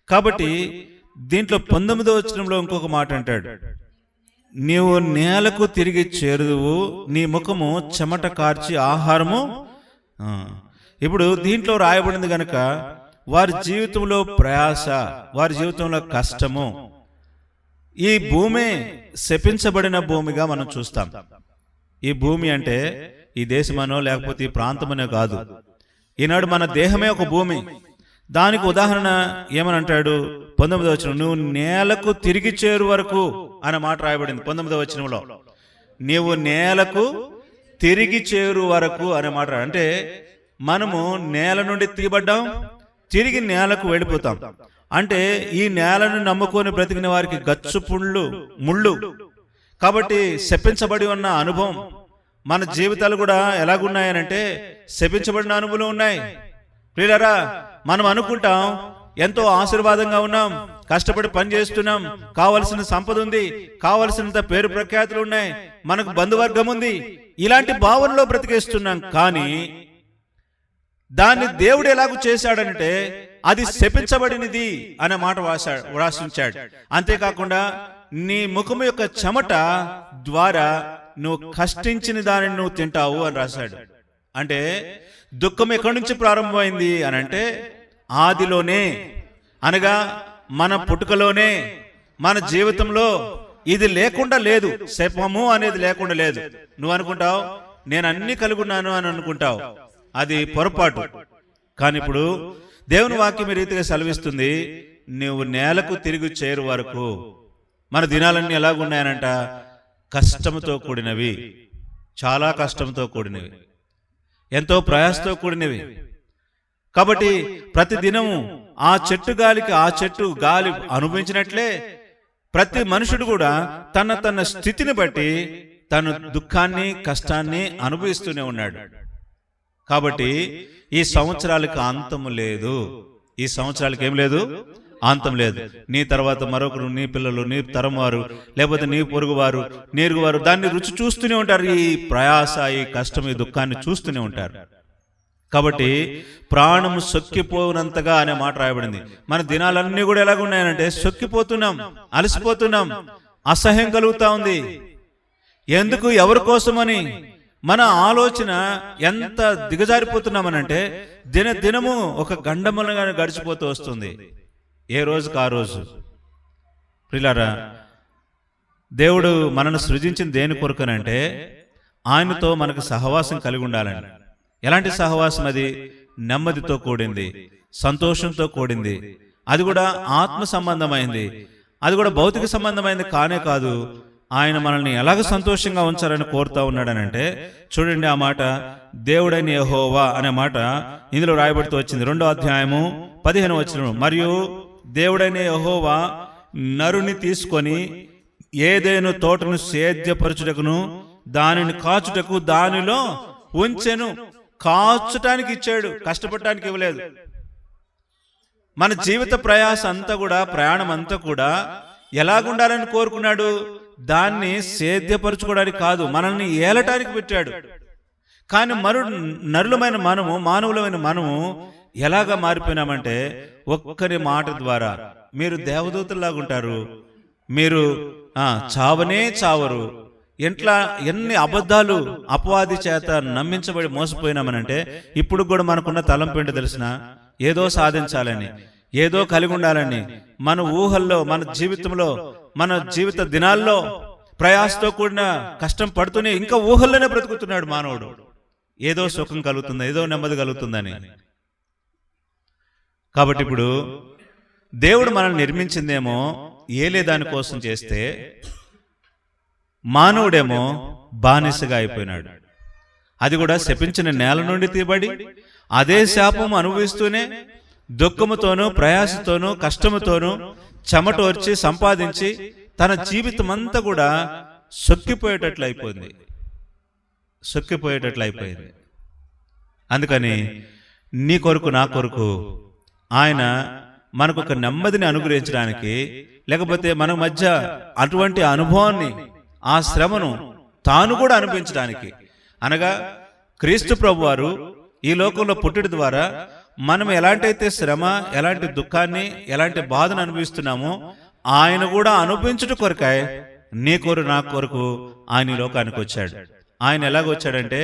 కాబట్టి దీంట్లో 19వ వచనంలో ఇంకొక మాట అంటాడు, నీవు నేలకు తిరిగి చేరుదువు, నీ ముఖము చెమట కార్చి ఆహారము. ఇప్పుడు దీంట్లో రాయబడింది గనక వారి జీవితంలో ప్రయాస, వారి జీవితంలో కష్టము, ఈ భూమి శపించబడిన భూమిగా మనం చూస్తాం. ఈ భూమి అంటే ఈ దేశమనో లేకపోతే ఈ ప్రాంతమనో కాదు. ఈనాడు మన దేహమే ఒక భూమి. దానికి ఉదాహరణ ఏమని అంటాడు 19వ వచనం, నువ్వు నేలకు తిరిగి చేరు వరకు అనే మాట రాయబడింది 19వ వచనంలో. నీవు నేలకు తిరిగి చేరు వరకు అనే మాట. అంటే మనము నేల నుండి తీయబడ్డాం, తిరిగి నేలకు వెళ్ళిపోతాం. అంటే ఈ నేలను నమ్ముకొని బ్రతికిన వారికి గచ్చు ముళ్ళు. కాబట్టి శపించబడి ఉన్న అనుభవం మన జీవితాలు కూడా ఎలాగున్నాయనంటే శపించబడిన అనుభవం ఉన్నాయి. ప్రియులారా, మనం అనుకుంటాం ఎంతో ఆశీర్వాదంగా ఉన్నాం, కష్టపడి పని చేస్తున్నాం, కావలసిన సంపద ఉంది, కావలసినంత పేరు ప్రఖ్యాతులు ఉన్నాయి, మనకు బంధువర్గం ఉంది, ఇలాంటి భావనలో బ్రతికేస్తున్నాం. కానీ దాన్ని దేవుడు ఎలాగూ చేశాడంటే అది శపించబడినది అనే మాట రాసించాడు. అంతేకాకుండా నీ ముఖము యొక్క చెమట ద్వారా నువ్వు కష్టించిన దానిని నువ్వు తింటావు అని రాశాడు. అంటే దుఃఖం ఎక్కడి నుంచి ప్రారంభమైంది అని అంటే ఆదిలోనే, అనగా మన పుట్టుకలోనే, మన జీవితంలో ఇది లేకుండా లేదు, శపము అనేది లేకుండా లేదు. నువ్వు అనుకుంటావు నేను అన్ని కలిగి ఉన్నాను అని అనుకుంటావు, అది పొరపాటు. కానీ ఇప్పుడు దేవుని వాక్యం ఈ రీతిగా సెలవిస్తుంది, నువ్వు నేలకు తిరిగి చేరు వరకు. మన దినాలన్నీ ఎలాగున్నాయనంట, కష్టంతో కూడినవి, చాలా కష్టంతో కూడినవి, ఎంతో ప్రయాసతో కూడినవి. కాబట్టి ప్రతి దినము ఆ చెట్టు గాలికి ఆ చెట్టు గాలి అనుభవించినట్లే ప్రతి మనుషుడు కూడా తన స్థితిని బట్టి తన దుఃఖాన్ని కష్టాన్ని అనుభవిస్తూనే ఉన్నాడు. కాబట్టి ఈ సంవత్సరాలకు అంతము లేదు, ఈ సంవత్సరాలకు ఏం లేదు, అంతం లేదు. నీ తర్వాత మరొకరు, నీ పిల్లలు, నీ తరం వారు, లేకపోతే నీ పొరుగువారు, నీరుగువారు దాన్ని రుచి చూస్తూనే ఉంటారు. ఈ ప్రయాస, ఈ కష్టం, ఈ దుఃఖాన్ని చూస్తూనే ఉంటారు. కాబట్టి ప్రాణము సొక్కిపోనంతగా అనే మాట రాయబడింది. మన దినాలన్నీ కూడా ఎలాగున్నాయనంటే సొక్కిపోతున్నాం, అలసిపోతున్నాం, అసహ్యం కలుగుతా ఉంది. ఎందుకు, ఎవరి కోసమని మన ఆలోచన ఎంత దిగజారిపోతున్నామనంటే దినము ఒక గండములుగా గడిచిపోతూ వస్తుంది, ఏ రోజుకు ఆ రోజు. ప్రియులారా, దేవుడు మనను సృజించిన దేని కొరకనంటే ఆయనతో మనకు సహవాసం కలిగి ఉండాలని. ఎలాంటి సహవాసం అది? నెమ్మదితో కూడింది, సంతోషంతో కూడింది, అది కూడా ఆత్మ సంబంధమైంది, అది కూడా భౌతిక సంబంధమైంది కానే కాదు. ఆయన మనల్ని ఎలాగ సంతోషంగా ఉంచాలని కోరుతా ఉన్నాడనంటే చూడండి, ఆ మాట దేవుడైన యెహోవా అనే మాట ఇందులో రాయబడుతూ వచ్చింది. 2వ అధ్యాయము 15వ వచనం, మరియు దేవుడైన యెహోవా నరుని తీసుకొని ఏదైనా తోటను సేద్యపరచుటకును దానిని కాచుటకు దానిలో ఉంచెను. కాచటానికి ఇచ్చాడు, కష్టపడటానికి ఇవ్వలేదు. మన జీవిత ప్రయాస అంతా కూడా, ప్రయాణం అంతా కూడా ఎలాగుండాలని కోరుకున్నాడు? దాన్ని సేద్యపరచుకోవడానికి కాదు, మనల్ని ఏలటానికి పెట్టాడు. కానీ నరులమైన మనము, మానవులమైన మనము ఎలాగా మారిపోయినామంటే ఒక్కరి మాట ద్వారా మీరు దేవదూతల్లాగా ఉంటారు, మీరు చావనే చావరు. ఎన్ని అబద్ధాలు అపవాది చేత నమ్మించబడి మోసపోయినామనంటే ఇప్పుడు కూడా మనకున్న తలంపు ఏంటో తెలిసిన, ఏదో సాధించాలని, ఏదో కలిగి ఉండాలని, మన ఊహల్లో, మన జీవితంలో, మన జీవిత దినాల్లో ప్రయాసతో కూడిన కష్టం పడుతూనే ఇంకా ఊహల్లోనే బ్రతుకుతున్నాడు మానవుడు. ఏదో సుఖం కలుగుతుంది, ఏదో నెమ్మది కలుగుతుందని. కాబట్టి ఇప్పుడు దేవుడు మనల్ని నిర్మించిందేమో ఏలే దానికోసం చేస్తే, మానవుడేమో బానిసగా అయిపోయినాడు. అది కూడా శపించిన నేల నుండి తీయబడి అదే శాపం అనుభవిస్తూనే దుఃఖముతోనూ, ప్రయాసతోనూ, కష్టముతోనూ చెమటోర్చి సంపాదించి తన జీవితం అంతా కూడా సొక్కిపోయేటట్లయిపోయింది. అందుకని నీ కొరకు, నా కొరకు ఆయన మనకు ఒక నెమ్మదిని అనుగ్రహించడానికి, లేకపోతే మన మధ్య అటువంటి అనుభవాన్ని, ఆ శ్రమను తాను కూడా అనిపించడానికి, అనగా క్రీస్తు ప్రభువారు ఈ లోకంలో పుట్టుట ద్వారా మనం ఎలాంటైతే శ్రమ, ఎలాంటి దుఃఖాన్ని, ఎలాంటి బాధను అనుభవిస్తున్నామో ఆయన కూడా అనుభవించుట కొరకాయ నీ కొరకు నా కొరకు ఆయన ఈ లోకానికి వచ్చాడు. ఆయన ఎలాగొచ్చాడంటే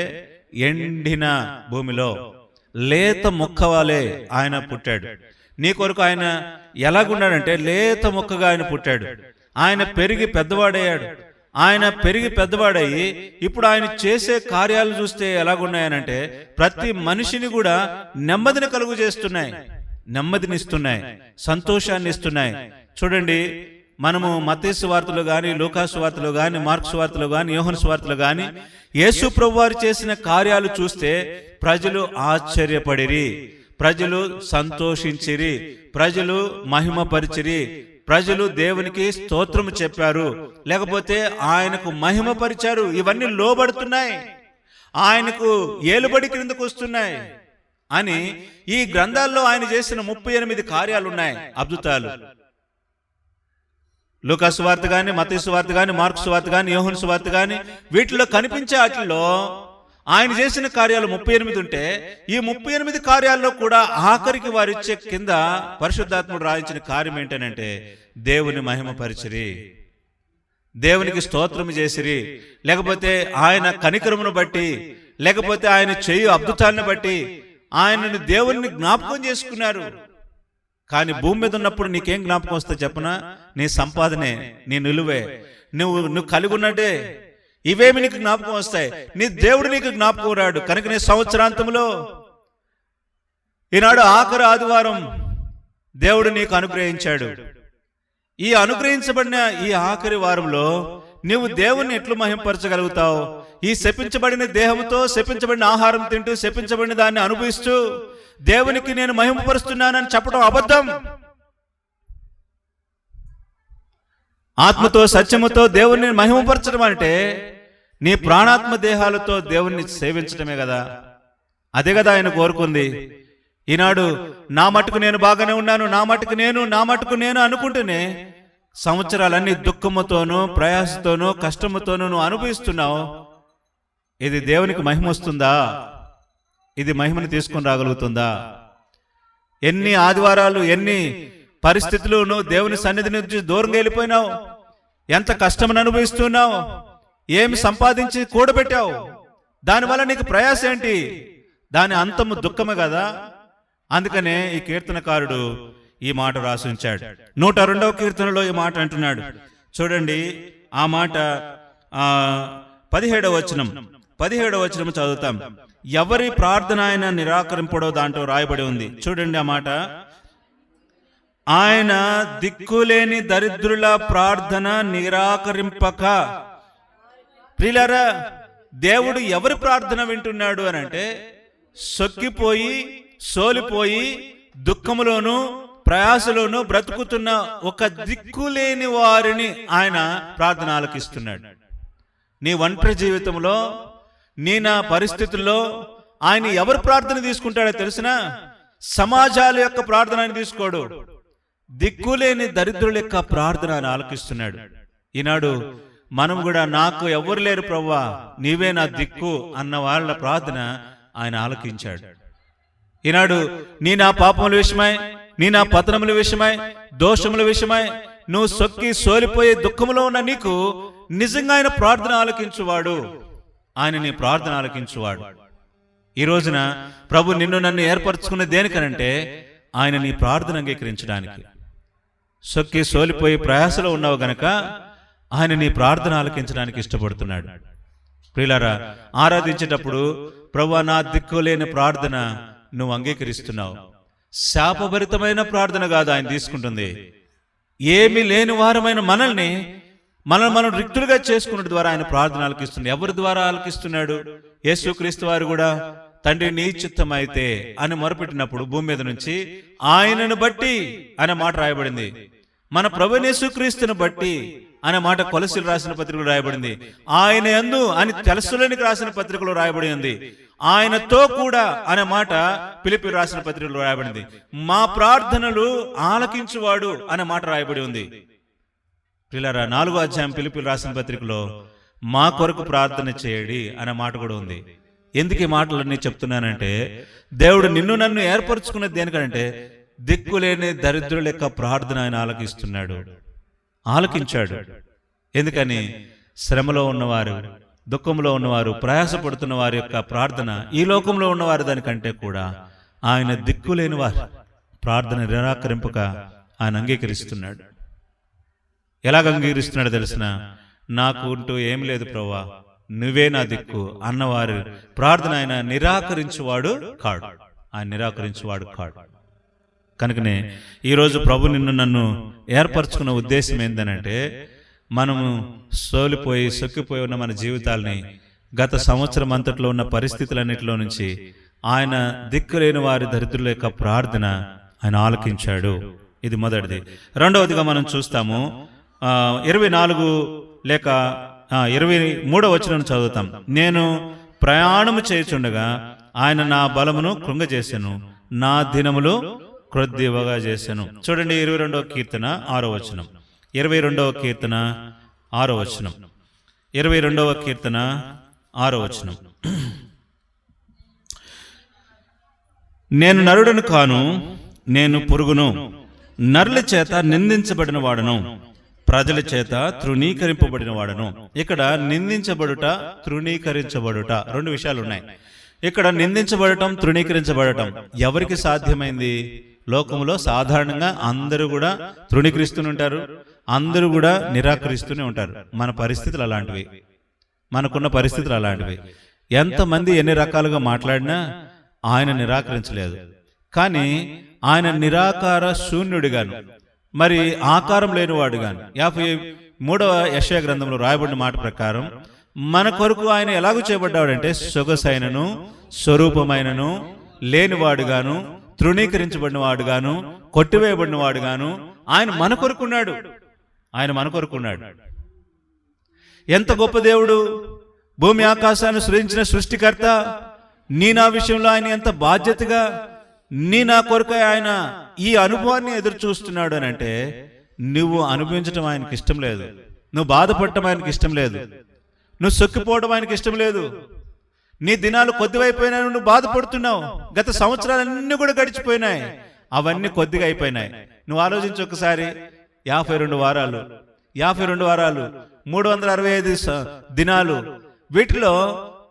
ఎండిన భూమిలో లేత మొక్క వాలే ఆయన పుట్టాడు. నీ కొరకు ఆయన ఎలాగున్నాడంటే లేత మొక్కగా ఆయన పుట్టాడు. ఆయన పెరిగి పెద్దవాడయ్యాడు. ఆయన పెరిగి పెద్దవాడయ్యి ఇప్పుడు ఆయన చేసే కార్యాలు చూస్తే ఎలాగున్నాయనంటే ప్రతి మనిషిని కూడా నెమ్మదిని కలుగు చేస్తున్నాయి, నెమ్మదినిస్తున్నాయి, సంతోషాన్ని ఇస్తున్నాయి. చూడండి, మనము మత్తయి సువార్తలో గాని, లూకా సువార్తలో గాని, మార్కు సువార్తలో గాని, యోహాను సువార్తలో గాని యేసు ప్రభువారు చేసిన కార్యాలు చూస్తే ప్రజలు ఆశ్చర్యపడిరి, ప్రజలు సంతోషించిరి, ప్రజలు మహిమపరిచిరి, ప్రజలు దేవునికి స్తోత్రము చెప్పారు, లేకపోతే ఆయనకు మహిమపరిచారు. ఇవన్నీ లోబడుతున్నాయి, ఆయనకు ఏలుబడి క్రిందకు వస్తున్నాయి అని ఈ గ్రంథాల్లో ఆయన చేసిన 38 కార్యాలు ఉన్నాయి, అద్భుతాలు. లూకా సువార్త గాని, మత్తయి సువార్త గాని, మార్కు సువార్త గాని, యోహాను సువార్త గాని వీటిలో కనిపించే వాటిల్లో ఆయన చేసిన కార్యాలు 38 ఉంటే ఈ 38 కార్యాల్లో కూడా ఆఖరికి వారిచ్చే కింద పరిశుద్ధాత్ముడు రాయించిన కార్యం ఏంటనంటే దేవుని మహిమపరిచిరి, దేవునికి స్తోత్రము చేసిరి, లేకపోతే ఆయన కనికరమును బట్టి, లేకపోతే ఆయన చేయు అద్భుతాలను బట్టి ఆయనను దేవుని జ్ఞాపకం చేసుకున్నారు. కానీ భూమి మీద ఉన్నప్పుడు నీకేం జ్ఞాపకం వస్తే చెప్పనా? నీ సంపాదనే, నీ నిలువే, నువ్వు కలిగి ఉన్నట్టే ఇవేమి నీకు జ్ఞాపకం వస్తాయి. నీ దేవుడు నీకు జ్ఞాపకం రాడు. కనుక నీ సంవత్సరాంతంలో ఈనాడు ఆఖరి ఆదివారం దేవుడు నీకు అనుగ్రహించాడు. ఈ అనుగ్రహించబడిన ఈ ఆఖరి వారంలో నీవు దేవుణ్ణి ఎట్లు మహింపరచగలుగుతావు? ఈ శపించబడిన దేహంతో శపించబడిన ఆహారం తింటూ శపించబడిన దాన్ని అనుభవిస్తూ దేవునికి నేను మహిమపరుస్తున్నానని చెప్పడం అబద్ధం. ఆత్మతో సత్యముతో దేవుణ్ణి మహిమపరచడం అంటే నీ ప్రాణాత్మ దేహాలతో దేవుణ్ణి సేవించడమే కదా. అదే కదా ఆయన కోరుకుంది. ఈనాడు నా మటుకు నేను బాగానే ఉన్నాను, నా మటుకు నేను అనుకుంటూనే సంవత్సరాలన్నీ దుఃఖముతోనూ ప్రయాసతోనూ కష్టముతోనూ నువ్వు అనుభవిస్తున్నావు. ఇది దేవునికి మహిమ వస్తుందా? ఇది మహిమను తీసుకుని రాగలుగుతుందా? ఎన్ని ఆదివారాలు, ఎన్ని పరిస్థితులు నువ్వు దేవుని సన్నిధి నుంచి దూరంగా వెళ్ళిపోయినావు, ఎంత కష్టమని అనుభవిస్తున్నావు, ఏమి సంపాదించి కూడబెట్టావు, దానివల్ల నీకు ప్రయాస ఏంటి? దాని అంతము దుఃఖమే కదా. అందుకనే ఈ కీర్తనకారుడు ఈ మాట రాసి ఉంచాడు. 102వ కీర్తనలో ఈ మాట అంటున్నాడు. చూడండి, ఆ మాట 17వ వచనం చదువుతాం. ఎవరి ప్రార్థన ఆయన నిరాకరింపడో దాంట్లో రాయబడి ఉంది. చూడండి ఆ మాట. ఆయన దిక్కులేని దరిద్రుల ప్రార్థన నిరాకరింపక. ప్రియులారా, దేవుడు ఎవరి ప్రార్థన వింటున్నాడు అని అంటే సొక్కిపోయి సోలిపోయి దుఃఖములోను ప్రయాసలోను బ్రతుకుతున్న ఒక దిక్కులేని వారిని ఆయన ప్రార్థన ఆలకిస్తున్నాడు. నీ ఒంటరి జీవితంలో, నీ నా పరిస్థితుల్లో ఆయన ఎవరు ప్రార్థన తీసుకుంటాడో తెలిసినా? సమాజాల యొక్క ప్రార్థన ఆయన తీసుకోడు. దిక్కులేని దరిద్రుల యొక్క ప్రార్థన ఆయన ఆలకిస్తున్నాడు. ఈనాడు మనం కూడా నాకు ఎవరు లేరు ప్రభువా, నీవే నా దిక్కు అన్న వాళ్ళ ప్రార్థన ఆయన ఆలకించాడు. ఈనాడు నీ నా పాపముల విషయమై, నీ నా పతనముల విషయమై, దోషముల విషయమై నువ్వు సొక్కి సోలిపోయే దుఃఖంలో ఉన్న నీకు నిజంగా ఆయన ప్రార్థన ఆలకించువాడు. ఆయన నీ ప్రార్థన ఆలకించువాడు. ఈ రోజున ప్రభు నిన్ను నన్ను ఏర్పరచుకున్న దేనికనంటే ఆయన నీ ప్రార్థన అంగీకరించడానికి. సొక్కి సోలిపోయి ప్రయాసలో ఉన్నావు గనక ఆయన నీ ప్రార్థన ఆలకించడానికి ఇష్టపడుతున్నాడు. ప్రియులారా, ఆరాధించేటప్పుడు ప్రభువా నా దిక్కులేని ప్రార్థన నువ్వు అంగీకరిస్తున్నావు. శాపభరితమైన ప్రార్థన కాదు ఆయన తీసుకుంటుంది. ఏమీ లేని వారమైన మనల్ని మనం రిక్తులుగా చేసుకున్న ద్వారా ఆయన ప్రార్థన ఆలకిస్తుంది. ఎవరి ద్వారా ఆలకిస్తున్నాడు? యేసుక్రీస్తు వారు కూడా తండ్రి నీ చిత్తం అయితే అని మొరపెట్టినప్పుడు భూమి మీద నుంచి ఆయనను బట్టి అనే మాట రాయబడింది. మన ప్రభువైన యేసుక్రీస్తును బట్టి అనే మాట కొలసీలు రాసిన పత్రికలో రాయబడింది. ఆయన యందు అని తెలసులోనికి రాసిన పత్రికలో రాయబడి ఉంది. ఆయనతో కూడా అనే మాట ఫిలిప్పీయులకు రాసిన పత్రికలో రాయబడింది. మా ప్రార్థనలు ఆలకించువాడు అనే మాట రాయబడి ఉంది. ప్రియులారా, 4వ అధ్యాయం ఫిలిప్పీయులకు రాసిన పత్రికలో మా కొరకు ప్రార్థన చేయడి అనే మాట కూడా ఉంది. ఎందుకు ఈ మాటలన్నీ చెప్తున్నానంటే, దేవుడు నిన్ను నన్ను ఏర్పరచుకున్నది దేనికంటే దిక్కులేని దరిద్రుల యొక్క ప్రార్థన ఆయన ఆలకించాడు. ఎందుకని? శ్రమలో ఉన్నవారు, దుఃఖంలో ఉన్నవారు, ప్రయాసపడుతున్న వారి యొక్క ప్రార్థన, ఈ లోకంలో ఉన్నవారు దానికంటే కూడా ఆయన దిక్కులేని వారు ప్రార్థన నిరాకరింపక ఆయన అంగీకరిస్తున్నాడు. ఎలాగ అంగీకరిస్తున్నాడో తెలిసిన, నాకు అంటూ ఏం లేదు ప్రభువా, నువ్వే నా దిక్కు అన్నవారు ప్రార్థన ఆయన నిరాకరించువాడు కాడు. కనుకనే ఈరోజు ప్రభు నిన్ను నన్ను ఏర్పరచుకున్న ఉద్దేశం ఏంటనంటే, మనము సోలిపోయి సొక్కిపోయి ఉన్న మన జీవితాల్ని గత సంవత్సరం అంతట్లో ఉన్న పరిస్థితులన్నిటిలో నుంచి ఆయన దిక్కులేని వారి దరిద్రుల యొక్క ప్రార్థన ఆయన ఆలకించాడు. ఇది మొదటిది. రెండవదిగా మనం చూస్తాము 24 లేక 23వ వచనం చదువుతాం. నేను ప్రయాణము చేయుచుండగా ఆయన నా బలమును కృంగజేసెను, నా దినములు క్రొద్దివగా చేశాను. చూడండి 22వ కీర్తన 6వ వచనం. 22వ కీర్తన 6వ వచనం. 22వ కీర్తన 6వ వచనం. నేను నరుడను కాను, నేను పురుగును, నరుల చేత నిందించబడిన వాడను, ప్రజల చేత తృణీకరింపబడిన వాడను. ఇక్కడ నిందించబడుట, తృణీకరించబడుట రెండు విషయాలు ఉన్నాయి. ఇక్కడ నిందించబడటం, తృణీకరించబడటం ఎవరికి సాధ్యమైంది? లోకంలో సాధారణంగా అందరూ కూడా తృణీకరిస్తూనే ఉంటారు, అందరూ కూడా నిరాకరిస్తూనే ఉంటారు. మన పరిస్థితులు అలాంటివి, మనకున్న పరిస్థితులు అలాంటివి. ఎంతమంది ఎన్ని రకాలుగా మాట్లాడినా ఆయన నిరాకరించలేదు. కానీ ఆయన నిరాకార శూన్యుడిగాను, మరి ఆకారం లేనివాడుగాను. 53వ యెషయా గ్రంథంలో రాయబడిన మాట ప్రకారం మన కొరకు ఆయన ఎలాగూ చేయబడ్డాడంటే, సొగసైనను స్వరూపమైనను లేనివాడుగాను, తృణీకరించబడిన వాడుగాను, కొట్టివేయబడిన వాడుగాను ఆయన మన కొరకున్నాడు. ఎంత గొప్ప దేవుడు! భూమి ఆకాశాన్ని సృజించిన సృష్టికర్త, నీ నా విషయంలో ఆయన ఎంత బాధ్యతగా, నీ నా కొరకు ఆయన ఈ అనుభవాన్ని ఎదురు చూస్తున్నాడు అని అంటే, నువ్వు అనుభవించడం ఆయనకి ఇష్టం లేదు, నువ్వు బాధపడటం ఆయనకి ఇష్టం లేదు, నువ్వు సొక్కిపోవడం ఆయనకి ఇష్టం లేదు. నీ దినాలు కొద్దివైపోయినాయి, నువ్వు బాధపడుతున్నావు. గత సంవత్సరాలన్నీ కూడా గడిచిపోయినాయి, అవన్నీ కొద్దిగా అయిపోయినాయి. నువ్వు ఆలోచించు ఒకసారి. 52 వారాలు 365 దినాలు, వీటిలో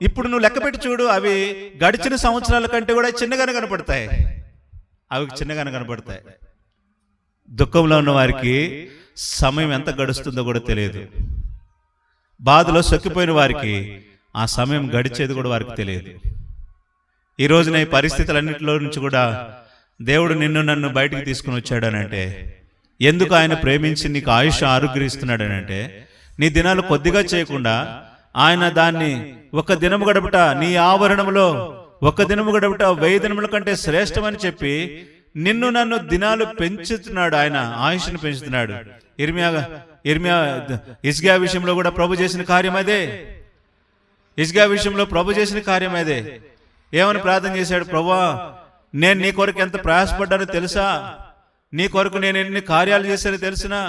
ఇప్పుడు నువ్వు లెక్కపెట్టి చూడు, అవి గడిచిన సంవత్సరాల కంటే కూడా చిన్నగానే కనపడతాయి. దుఃఖంలో ఉన్న వారికి సమయం ఎంత గడుస్తుందో కూడా తెలియదు. బాధలో సొక్కిపోయిన వారికి ఆ సమయం గడిచేది కూడా వారికి తెలియదు. ఈ రోజున ఈ పరిస్థితులన్నింటిలో నుంచి కూడా దేవుడు నిన్ను నన్ను బయటికి తీసుకుని వచ్చాడనంటే, ఎందుకు ఆయన ప్రేమించి నీకు ఆయుష్ ఆరోగ్యస్తున్నాడనంటే, నీ దినాలు కొద్దిగా చేయకుండా ఆయన దాన్ని ఒక దినము గడపట, నీ ఆవరణంలో ఒక దినము గడపట 1000 దినముల కంటే శ్రేష్టమని చెప్పి నిన్ను నన్ను దినాలు పెంచుతున్నాడు. ఆయన ఆయుష్ను పెంచుతున్నాడు. హిజ్కియా విషయంలో కూడా ప్రభు చేసిన కార్యం అదే. ఏమని ప్రార్థన చేశాడు? ప్రభువా, నేను నీ కొరకు ఎంత ప్రయాసపడ్డానో తెలుసా? నీ కొరకు నేను ఎన్ని కార్యాలు చేశానో తెలుసునా?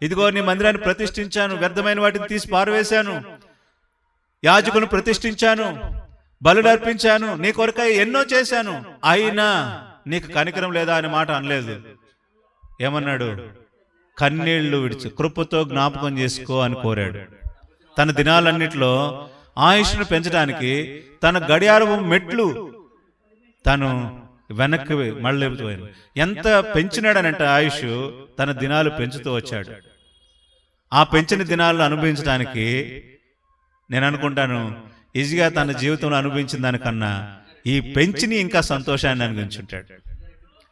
ఇదిగో నీ మందిరాన్ని ప్రతిష్ఠించాను, వ్యర్థమైన వాటిని తీసి పారవేశాను, యాజకులను ప్రతిష్ఠించాను, బలులు అర్పించాను, నీ కొరకై ఎన్నో చేశాను, అయినా నీకు కనికరం లేదా అనే మాట అనలేదు. ఏమన్నాడు? కన్నీళ్లు విడిచి కృపతో జ్ఞాపకం చేసుకో అని కోరాడు. తన దినాలన్నిట్లో ఆయుష్ను పెంచడానికి తన గడియారపు మెట్లు తను వెనక్కి మళ్ళీ ఎంత పెంచినాడనంటే ఆయుష్, తన దినాలు పెంచుతూ వచ్చాడు. ఆ పెంచిన దినాలను అనుభవించడానికి నేను అనుకుంటాను, ఈజీగా తన జీవితంలో అనుభవించిన దానికన్నా ఈ పెంచిని ఇంకా సంతోషాన్ని అనుభవించుంటాడు.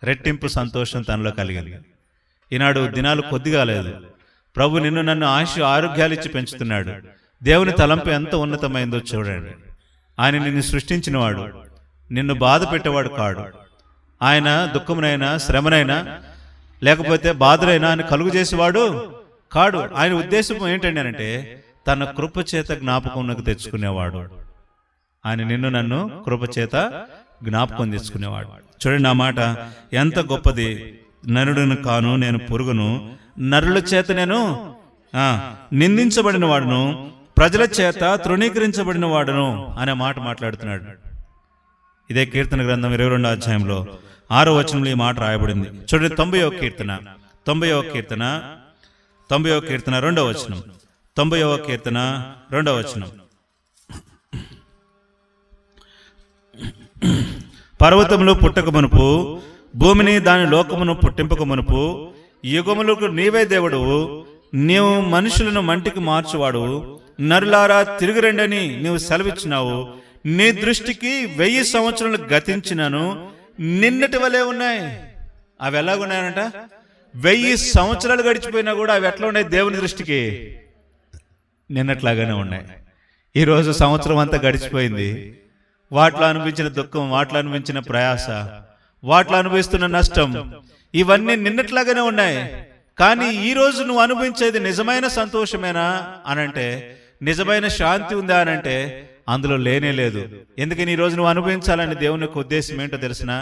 రెట్టింపు సంతోషం తనలో కలిగింది. ఈనాడు దినాలు కొద్దిగా లేదు. ప్రభు నిన్ను నన్ను ఆరోగ్యాలు ఇచ్చి పెంచుతున్నాడు. దేవుని తలంపు ఎంత ఉన్నతమైందో చూడండి. ఆయన నిన్ను సృష్టించినవాడు, నిన్ను బాధ పెట్టేవాడు కాడు. ఆయన దుఃఖమునైనా శ్రమనైనా లేకపోతే బాధలైనా ఆయన కలుగు చేసేవాడు కాడు. ఆయన ఉద్దేశం ఏంటండి అంటే, తన కృపచేత జ్ఞాపకంలోకి తెచ్చుకునేవాడు. ఆయన నిన్ను నన్ను కృపచేత జ్ఞాపకం తెచ్చుకునేవాడు. చూడండి నా మాట ఎంత గొప్పది. నరుడును కాను, నేను పురుగును, నరుల చేత నేను నిందించబడిన వాడును, ప్రజల చేత తృణీకరించబడిన వాడును అనే మాట మాట్లాడుతున్నాడు. ఇదే కీర్తన గ్రంథం 22వ అధ్యాయంలో 6వ వచనంలో ఈ మాట రాయబడింది. చూడండి, 90వ కీర్తన 2వ వచనం. 90వ కీర్తన 2వ వచనం. పర్వతములు పుట్టక మునుపు, భూమిని దాని లోకమును పుట్టింపక మునుపు, యుగములకు నీవే దేవుడు, నీవు మనుషులను మంటికి మార్చువాడు, నరులారా తిరిగిరండని నీవు సెలవిచ్చినావు. నీ దృష్టికి 1000 సంవత్సరాలు గతించినను నిన్నటి వలె ఉన్నాయి. అవి ఎలాగున్నాయంట? 1000 సంవత్సరాలు గడిచిపోయినా కూడా అవి ఎట్లా ఉన్నాయి? దేవుని దృష్టికి నిన్నట్లాగానే ఉన్నాయి. ఈరోజు సంవత్సరం అంతా గడిచిపోయింది. వాటిలో అనిపించిన దుఃఖం, వాటిలో అనిపించిన ప్రయాస, వాటిలో అనుభవిస్తున్న నష్టం, ఇవన్నీ నిన్నట్లాగానే ఉన్నాయి. కానీ ఈ రోజు నువ్వు అనుభవించేది నిజమైన సంతోషమేనా అనంటే, నిజమైన శాంతి ఉందా అనంటే అందులో లేనే లేదు. ఎందుకని ఈ రోజు నువ్వు అనుభవించాలని దేవుని యొక్క ఉద్దేశం ఏంటో తెలిసిన?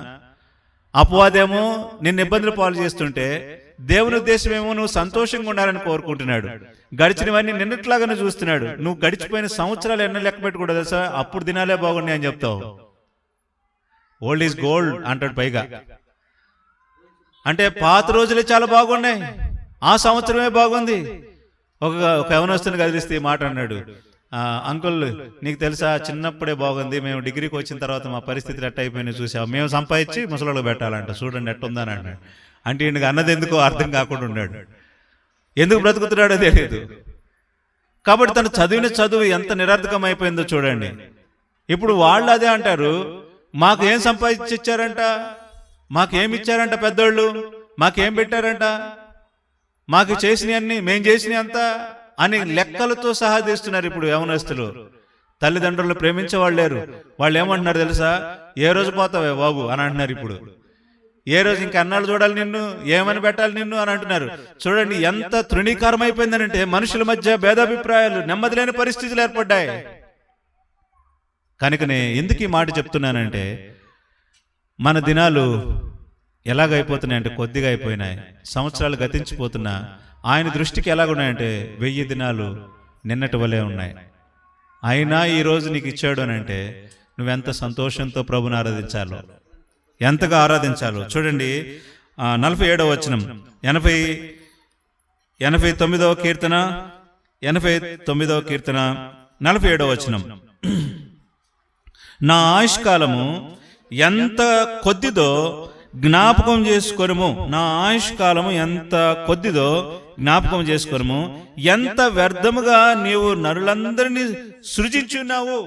అపవాదేమో నిన్ను ఇబ్బందులు పాలు చేస్తుంటే, దేవుని ఉద్దేశం ఏమో నువ్వు సంతోషంగా ఉండాలని కోరుకుంటున్నాడు. గడిచినవన్నీ నిన్నట్లాగానే చూస్తున్నాడు. నువ్వు గడిచిపోయిన సంవత్సరాలు ఎన్న లెక్క పెట్టుకోవడం తెలుసా? అప్పుడు దినాలే బాగున్నాయి అని చెప్తావు. ఓల్డ్ ఈజ్ గోల్డ్ అంటాడు. పైగా అంటే పాత రోజులే చాలా బాగున్నాయి, ఆ సంవత్సరమే బాగుంది. ఒక యవనస్తుని కదిలిస్తే ఈ మాట అన్నాడు, అంకుల్ నీకు తెలుసా, చిన్నప్పుడే బాగుంది, మేము డిగ్రీకి వచ్చిన తర్వాత మా పరిస్థితులు ఎట్ట అయిపోయినాయి చూసాం, మేము సంపాదించి ముసలోళ్ళకి పెట్టాలంట, చూడండి ఎట్టుందని అన్నాడు. అంటే ఈయనకి అన్నది ఎందుకో అర్థం కాకుండా ఉన్నాడు. ఎందుకు బ్రతుకుతున్నాడో తెలియదు. కాబట్టి తను చదివిన చదువు ఎంత నిరర్థకం అయిపోయిందో చూడండి. ఇప్పుడు వాళ్ళు అదే అంటారు, మాకు ఏం సంపాదించి ఇచ్చారంట, మాకేమి ఇచ్చారంట పెద్దోళ్ళు, మాకేం పెట్టారంట, మాకు చేసినవన్నీ మేం చేసినవి అంతా అని లెక్కలతో సహా తీస్తున్నారు ఇప్పుడు యవనస్తులు. తల్లిదండ్రులను ప్రేమించే వాళ్ళు లేరు. వాళ్ళు ఏమంటున్నారు తెలుసా? ఏ రోజు పోతావే బాబు అని అంటున్నారు. ఇప్పుడు ఏ రోజు ఇంకా అన్నాళ్ళు చూడాలి నిన్ను, ఏమని పెట్టాలి నిన్ను అని అంటున్నారు. చూడండి ఎంత తృణీకారం అయిపోయిందనంటే, మనుషుల మధ్య భేదాభిప్రాయాలు, నెమ్మది లేని పరిస్థితులు ఏర్పడ్డాయి. కనుకనే ఎందుకు ఈ మాట చెప్తున్నానంటే, మన దినాలు ఎలాగైపోతున్నాయంటే కొద్దిగా అయిపోయినాయి, సంవత్సరాలు గతించిపోతున్నా ఆయన దృష్టికి ఎలాగున్నాయంటే 1000 దినాలు నిన్నటి వలె ఉన్నాయి. అయినా ఈరోజు నీకు ఇచ్చాడు అని అంటే నువ్వెంత సంతోషంతో ప్రభుని ఆరాధించాలో, ఎంతగా ఆరాధించాలో. చూడండి 47వ వచనం, 89వ కీర్తన 47వ వచనం. నా ఆయుష్కాలము ఎంత కొద్దిదో జ్ఞాపకం చేసుకొనుము, నా ఆయుష్కాలము ఎంత కొద్దిదో జ్ఞాపకం చేసుకొనుము, ఎంత వ్యర్థముగా నీవు నరులందరినీ సృజించున్నావు.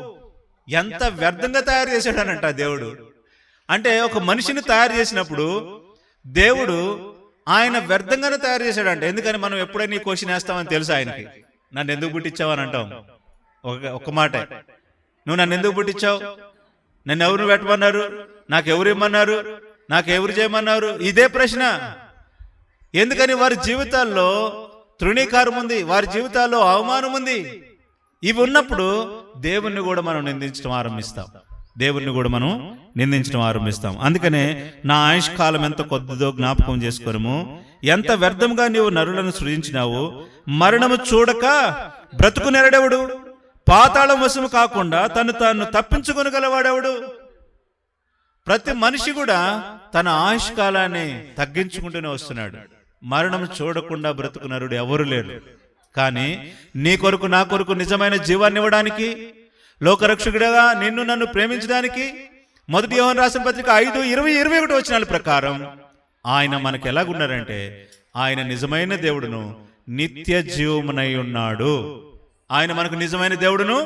ఎంత వ్యర్థంగా తయారు చేశాడనంట దేవుడు. అంటే ఒక మనిషిని తయారు చేసినప్పుడు దేవుడు ఆయన వ్యర్థంగానే తయారు చేశాడంట. ఎందుకని మనం ఎప్పుడైనా నీ క్వశ్చన్ వేస్తామని తెలుసు ఆయనకి. నన్ను ఎందుకు పుట్టించావని అంటాం. ఒక మాట, నువ్వు నన్ను ఎందుకు పుట్టించావు, నన్ను ఎవరు పెట్టమన్నారు, నాకెవరు ఇమ్మన్నారు, నాకెవరు చేయమన్నారు, ఇదే ప్రశ్న. ఎందుకని వారి జీవితాల్లో తృణీకారం ఉంది, వారి జీవితాల్లో అవమానం ఉంది. ఇవి ఉన్నప్పుడు దేవుణ్ణి కూడా మనం నిందించడం ఆరంభిస్తాం. అందుకనే నా ఆయుష్కాలం ఎంత కొద్దిదో జ్ఞాపకం చేసుకొనుము, ఎంత వ్యర్థంగా నీవు నరులను సృజించినావు. మరణము చూడక బ్రతుకు నెరడెవడు, పాతాళం వశము కాకుండా తాను తప్పించుకొనగలవాడెవడు. ప్రతి మనిషి కూడా తన ఆయుష్కాలాన్ని తగ్గించుకుంటూనే వస్తున్నాడు. మరణం చూడకుండా బ్రతుకు నరుడు ఎవరు లేరు. కానీ నీ కొరకు నా కొరకు నిజమైన జీవాన్ని ఇవ్వడానికి, లోకరక్షకుడిగా నిన్ను నన్ను ప్రేమించడానికి 1 యోహాను రాసిన పత్రిక 5:20-21 వచనాల ప్రకారం ఆయన మనకు ఎలాగున్నారంటే, ఆయన నిజమైన దేవుడును నిత్య జీవమునై ఉన్నాడు. ఆయన మనకు నిజమైన దేవుడును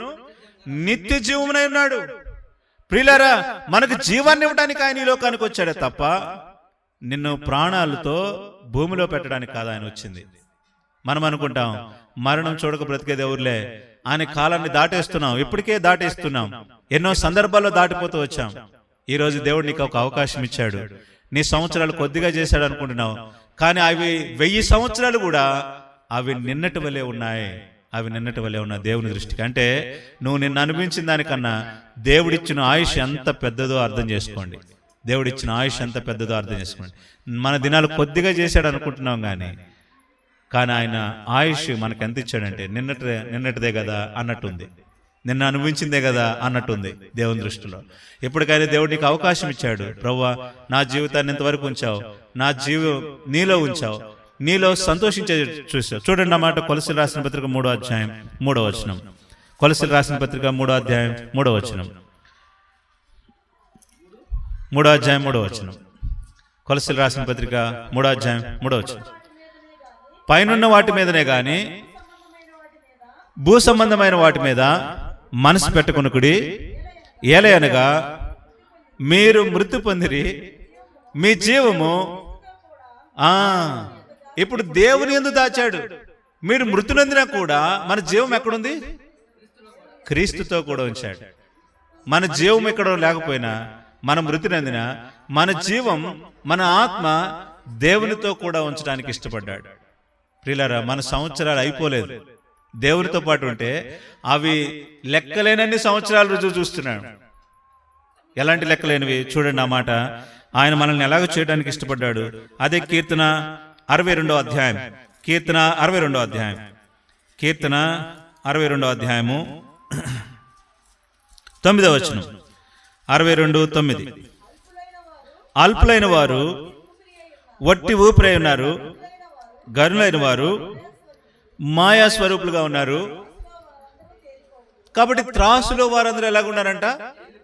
నిత్య జీవమునై ఉన్నాడు. ప్రియులారా, మనకు జీవాన్ని ఇవ్వడానికి ఆయన ఈ లోకానికి వచ్చాడే తప్ప నిన్ను ప్రాణాలతో భూమిలో పెట్టడానికి కాదు ఆయన వచ్చింది. మనం అనుకుంటాం మరణం చూడక బ్రతికేది ఎవరులే, ఆయన కాలాన్ని దాటేస్తున్నాం, ఇప్పటికే దాటేస్తున్నాం, ఎన్నో సందర్భాల్లో దాటిపోతూ వచ్చాం. ఈరోజు దేవుడు నీకు ఒక అవకాశం ఇచ్చాడు. నీ సంవత్సరాలు కొద్దిగా చేశాడు అనుకుంటున్నావు, కానీ అవి 1000 సంవత్సరాలు కూడా అవి నిన్నటి వలె ఉన్నాయి. దేవుని దృష్టికి. అంటే నువ్వు నిన్ను అనిపించిన దానికన్నా దేవుడిచ్చిన ఆయుష్ ఎంత పెద్దదో అర్థం చేసుకోండి. మన దినాలు కొద్దిగా చేశాడు అనుకుంటున్నాం, కానీ కానీ ఆయన ఆయుష్ మనకు ఎంత ఇచ్చాడంటే నిన్నటిదే కదా అన్నట్టుంది, నిన్న అనుభవించిందే కదా అన్నట్టుంది దేవుని దృష్టిలో. ఎప్పటికైనా దేవుడు నీకు అవకాశం ఇచ్చాడు, ప్రభువా నా జీవితాన్ని ఇంతవరకు ఉంచావు, నా నీలో ఉంచావు, నీలో సంతోషించే చూసావు. చూడండి అన్నమాట కొలసీలు రాసిన పత్రిక 3వ అధ్యాయం 3వ వచనం. కొలసీలు రాసిన పత్రిక 3వ అధ్యాయం 3వ వచనం. 3వ అధ్యాయం 3వ వచనం. కొలసీలు రాసిన పత్రిక 3వ అధ్యాయం 3వ వచనం. పైనున్న వాటి మీదనే గాని భూ సంబంధమైన వాటి మీద మనసు పెట్టుకొనుకుడి, ఏలయనగా మీరు మృతి పొందిరి, మీ జీవము ఇప్పుడు దేవుని యందు దాచాడు. మీరు మృతి నొందినా కూడా మన జీవం ఎక్కడుంది? క్రీస్తుతో కూడా ఉంచాడు. మన జీవం ఎక్కడ లేకపోయినా, మన మృతి నొందిన మన జీవం, మన ఆత్మ దేవునితో కూడా ఉంచడానికి ఇష్టపడ్డాడు. ప్రియులారా, మన సంవత్సరాలు అయిపోలేదు. దేవునితో పాటు ఉంటే అవి లెక్కలేనన్ని సంవత్సరాలు రుజువు చూస్తున్నాడు. ఎలాంటి లెక్కలేనివి చూడండి. ఆ మాట ఆయన మనల్ని ఎలాగ చేయడానికి ఇష్టపడ్డాడు. అదే కీర్తన 62వ అధ్యాయం. కీర్తన 62వ అధ్యాయం. కీర్తన 62వ అధ్యాయము 9వ వచనం. 62:9. అల్పులైన వారు వట్టి ఊపిరై ఉన్నారు, గనులైన వారు మాయా స్వరూపులుగా ఉన్నారు. కాబట్టి త్రాసులో వారందరూ ఎలాగున్నారంట?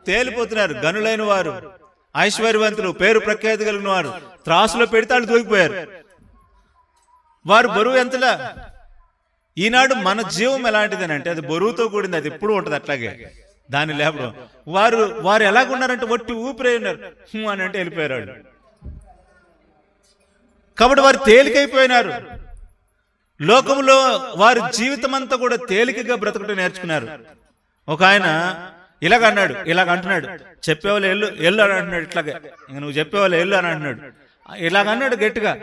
తేలిపోతున్నారు. గనులైన వారు, ఐశ్వర్యవంతులు, పేరు ప్రఖ్యాతి కలిగిన వారు త్రాసులో పెడితే వాళ్ళు దూకిపోయారు. వారు బరువు ఎంతలా? ఈనాడు మన జీవం ఎలాంటిదని అంటే అది బరువుతో కూడింది, అది ఎప్పుడు ఉంటుంది అట్లాగే. దాన్ని లేపడం వారు ఎలాగున్నారంటే వట్టి ఊపిరై ఉన్నారు అని అంటే వెళ్ళిపోయారు వాళ్ళు. కాబట్టి వారు తేలికైపోయినారు. లోకంలో వారి జీవితం అంతా కూడా తేలికగా బ్రతకటం నేర్చుకున్నారు. ఒక ఆయన ఇలాగంటున్నాడు, చెప్పేవాళ్ళు ఎల్లు అని అంటున్నాడు. ఇట్లాగే ఇంక నువ్వు చెప్పేవాళ్ళు ఎల్లు అని అంటున్నాడు. ఇలాగన్నాడు గట్టిగా,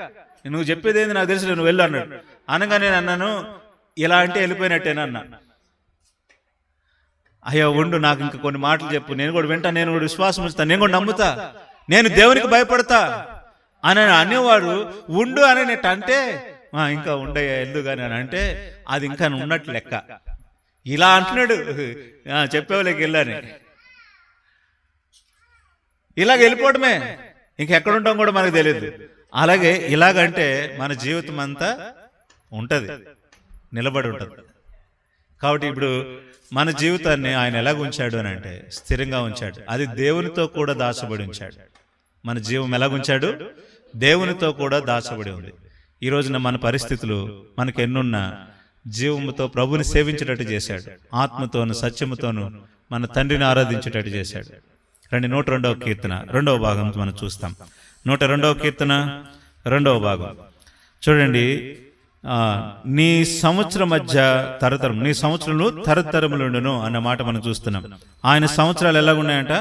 నువ్వు చెప్పేది ఏంది నాకు తెలుసు, నువ్వు వెళ్ళు అన్నాడు. అనగా నేను అన్నాను, ఇలా అంటే వెళ్ళిపోయినట్టేనన్నా. అయ్యో ఉండు, నాకు ఇంకా కొన్ని మాటలు చెప్పు, నేను కూడా వింటా, నేను కూడా విశ్వాసం ఉంచుతా, నేను కూడా నమ్ముతా, నేను దేవునికి భయపడతా అని అనేవాడు. ఉండు అని అంటే ఇంకా ఉండయ్యా ఎల్లు కానీ అని అంటే అది ఇంకా ఉన్నట్టు లెక్క. ఇలా అంటున్నాడు, చెప్పేవాళ్ళకి వెళ్ళని. ఇలాగ వెళ్ళిపోవడమే, ఇంకెక్కడుంటాం కూడా మనకు తెలియదు. అలాగే ఇలాగంటే మన జీవితం అంతా ఉంటుంది, నిలబడి ఉంటుంది. కాబట్టి ఇప్పుడు మన జీవితాన్ని ఆయన ఎలాగ ఉంచాడు అని అంటే స్థిరంగా ఉంచాడు. అది దేవునితో కూడా దాచబడి ఉంచాడు. మన జీవం ఎలాగుంచాడు? దేవునితో కూడా దాచబడి ఉంది. ఈ రోజున మన పరిస్థితులు మనకు ఎన్నున్నా జీవముతో ప్రభుని సేవించేటట్టు చేశాడు. ఆత్మతోను సత్యముతోను మన తండ్రిని ఆరాధించేటట్టు చేశాడు. రండి 102వ కీర్తన 2వ భాగం మనం చూస్తాం. 102వ కీర్తన 2వ భాగం చూడండి. నీ సంవత్సరం మధ్య తరతరం, నీ సంవత్సరములు తరతరములుండును అన్న మాట మనం చూస్తున్నాం. ఆయన సంవత్సరాలు ఎలాగున్నాయంట?